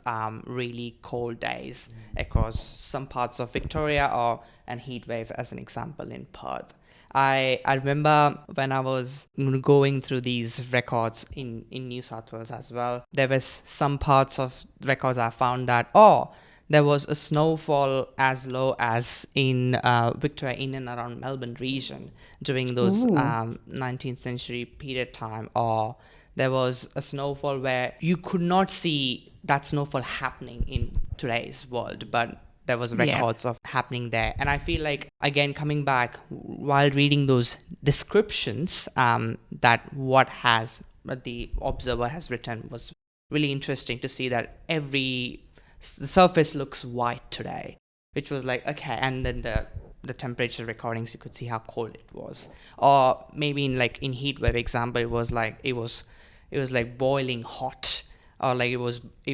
really cold days across some parts of Victoria, or an heat wave as an example in Perth. I remember when I was going through these records in New South Wales as well, there was some parts of records I found that, there was a snowfall as low as in Victoria, in and around Melbourne region during those 19th century period time, or there was a snowfall where you could not see that snowfall happening in today's world, but there was records of happening there. And I feel like, again, coming back, while reading those descriptions, that what the observer has written was really interesting to see that the surface looks white today, which was like, okay, and then the temperature recordings, you could see how cold it was. Or maybe in heat wave example, it was like boiling hot, or like it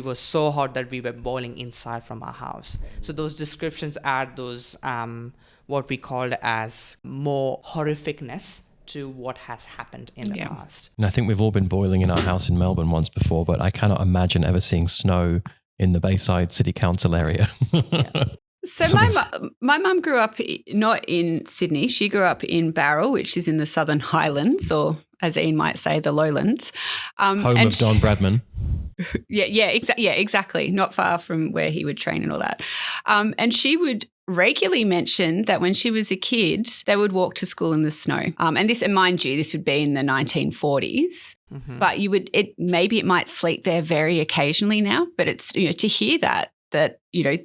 was so hot that we were boiling inside from our house. So those descriptions add those what we called as more horrificness to what has happened in the past. And I think we've all been boiling in our house in Melbourne once before, but I cannot imagine ever seeing snow in the Bayside City Council area. So my mum grew up not in Sydney. She grew up in Barrel, which is in the Southern Highlands, or as Iain might say, the Lowlands. Home of Don Bradman. Exactly. Not far from where he would train and all that. And she would regularly mention that when she was a kid, they would walk to school in the snow. And mind you, this would be in the 1940s. Mm-hmm. But maybe it might sleet there very occasionally now. But it's, to hear that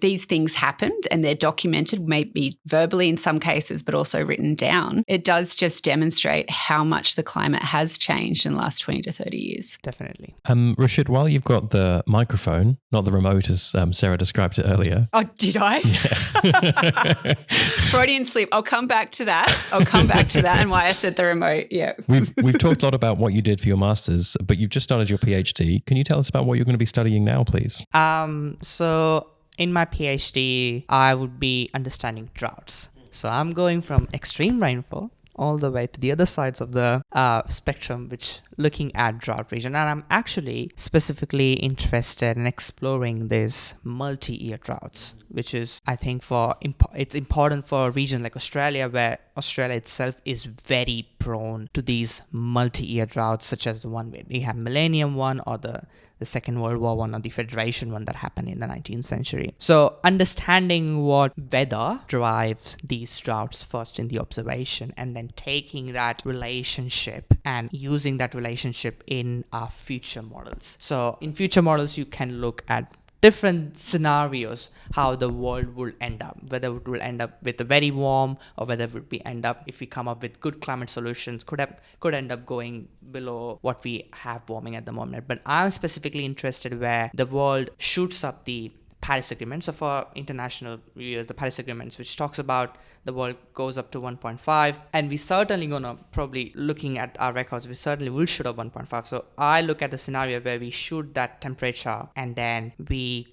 these things happened and they're documented, maybe verbally in some cases, but also written down. It does just demonstrate how much the climate has changed in the last 20 to 30 years. Definitely. Ruchit, while you've got the microphone, not the remote as Sarah described it earlier. Oh, did I? Yeah. Freudian slip. I'll come back to that and why I said the remote. Yeah. We've talked a lot about what you did for your master's, but you've just started your PhD. Can you tell us about what you're going to be studying now, please? So in my PhD, I would be understanding droughts. So I'm going from extreme rainfall all the way to the other sides of the spectrum, which looking at drought region. And I'm actually specifically interested in exploring these multi-year droughts, which is, I think, it's important for a region like Australia, where Australia itself is very prone to these multi-year droughts, such as the one we have Millennium one, or the Second World War one, or the Federation one that happened in the 19th century. So understanding what weather drives these droughts first in the observation, and then taking that relationship and using that relationship in our future models. So in future models, you can look at different scenarios, how the world will end up, whether it will end up with a very warm, or whether it would end up, if we come up with good climate solutions, could end up going below what we have warming at the moment. But I'm specifically interested where the world shoots up the Paris Agreement. So for international viewers, the Paris Agreement, which talks about the world goes up to 1.5, and we certainly gonna, probably looking at our records, we certainly will shoot up 1.5. So I look at the scenario where we shoot that temperature, and then we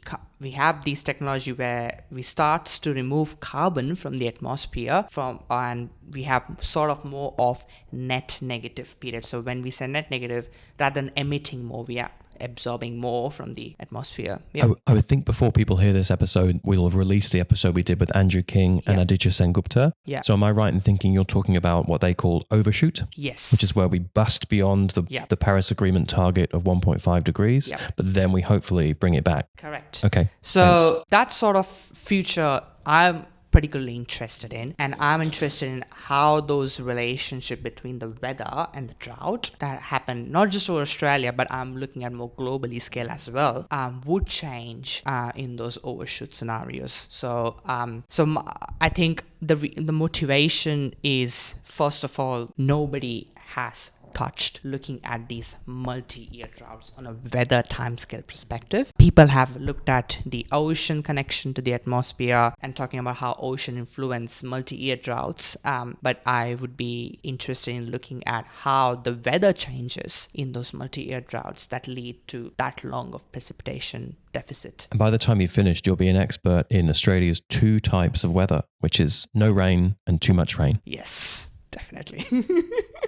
have this technology where we start to remove carbon from the atmosphere and we have sort of more of net negative period. So when we say net negative, rather than emitting more, we are absorbing more from the atmosphere. Yep. I would think before people hear this episode, we'll have released the episode we did with Andrew King and Aditya Sengupta. Yeah. So am I right in thinking you're talking about what they call overshoot? Yes. Which is where we bust beyond the Paris Agreement target of 1.5 degrees, but then we hopefully bring it back. Correct. Okay. So that sort of future, I'm particularly interested in, and I'm interested in how those relationship between the weather and the drought that happen not just over Australia, but I'm looking at more globally scale as well, would change in those overshoot scenarios. So I think the motivation is, first of all, nobody has touched looking at these multi-year droughts on a weather timescale perspective. People have looked at the ocean connection to the atmosphere and talking about how ocean influence multi-year droughts. But I would be interested in looking at how the weather changes in those multi-year droughts that lead to that long of precipitation deficit. And by the time you've finished, you'll be an expert in Australia's 2 types of weather, which is no rain and too much rain. Yes, definitely.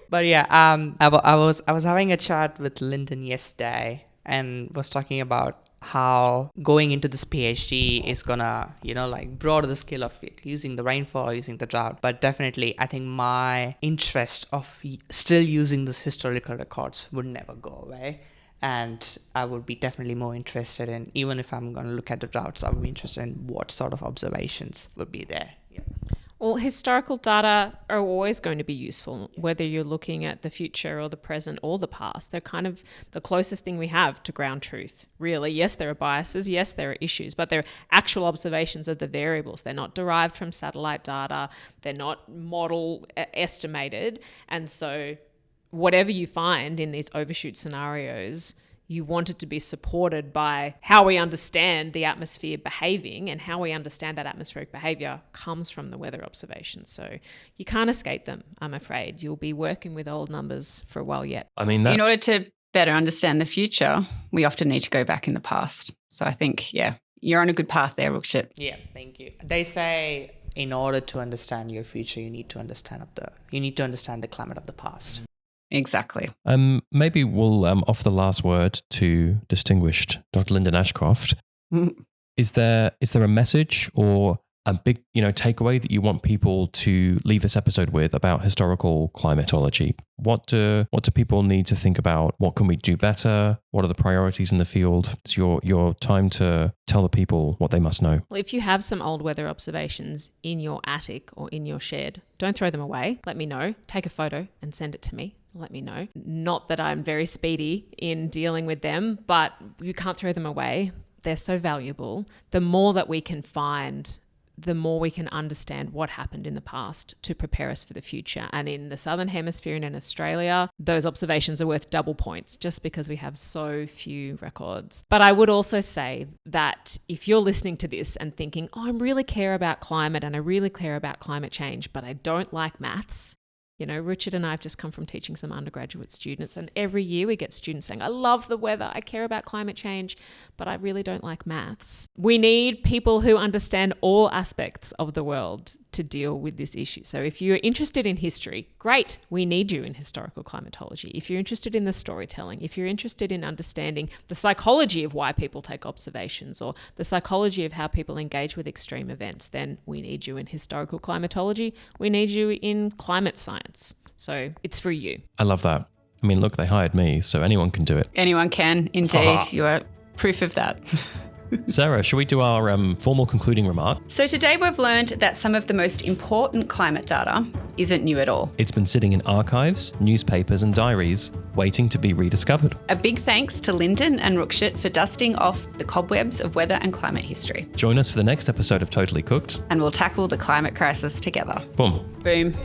But yeah, I was having a chat with Linden yesterday and was talking about how going into this PhD is gonna, broaden the scale of it, using the rainfall, using the drought. But definitely, I think my interest of still using these historical records would never go away. And I would be definitely more interested in, even if I'm going to look at the droughts, I would be interested in what sort of observations would be there. Yeah. Well, historical data are always going to be useful, whether you're looking at the future or the present or the past. They're kind of the closest thing we have to ground truth, really. Yes, there are biases. Yes, there are issues, but they're actual observations of the variables. They're not derived from satellite data. They're not model estimated. And so whatever you find in these overshoot scenarios, you want it to be supported by how we understand the atmosphere behaving, and how we understand that atmospheric behavior comes from the weather observations. So you can't escape them, I'm afraid. You'll be working with old numbers for a while yet. I mean, in order to better understand the future, we often need to go back in the past. So I think, you're on a good path there, Ruchit. Yeah, thank you. They say in order to understand your future, you need to understand the climate of the past. Exactly. Maybe we'll offer the last word to distinguished Dr. Linden Ashcroft. Is there a message or a big takeaway that you want people to leave this episode with about historical climatology? What do people need to think about? What can we do better? What are the priorities in the field? It's your time to tell the people what they must know. Well, if you have some old weather observations in your attic or in your shed, don't throw them away. Let me know. Take a photo and send it to me. Let me know. Not that I'm very speedy in dealing with them, but you can't throw them away. They're so valuable. The more that we can find, the more we can understand what happened in the past to prepare us for the future. And in the Southern Hemisphere and in Australia, those observations are worth double points just because we have so few records. But I would also say that if you're listening to this and thinking, I really care about climate and I really care about climate change, but I don't like maths. Ruchit and I have just come from teaching some undergraduate students, and every year we get students saying, I love the weather, I care about climate change, but I really don't like maths. We need people who understand all aspects of the world to deal with this issue. So if you're interested in history, great, we need you in historical climatology. If you're interested in the storytelling, if you're interested in understanding the psychology of why people take observations or the psychology of how people engage with extreme events, then we need you in historical climatology. We need you in climate science. So it's for you. I love that. I mean, look, they hired me, so anyone can do it. Anyone can, indeed. You are proof of that. Sarah, shall we do our formal concluding remark? So today we've learned that some of the most important climate data isn't new at all. It's been sitting in archives, newspapers and diaries, waiting to be rediscovered. A big thanks to Linden and Ruchit for dusting off the cobwebs of weather and climate history. Join us for the next episode of Totally Cooked. And we'll tackle the climate crisis together. Boom. Boom.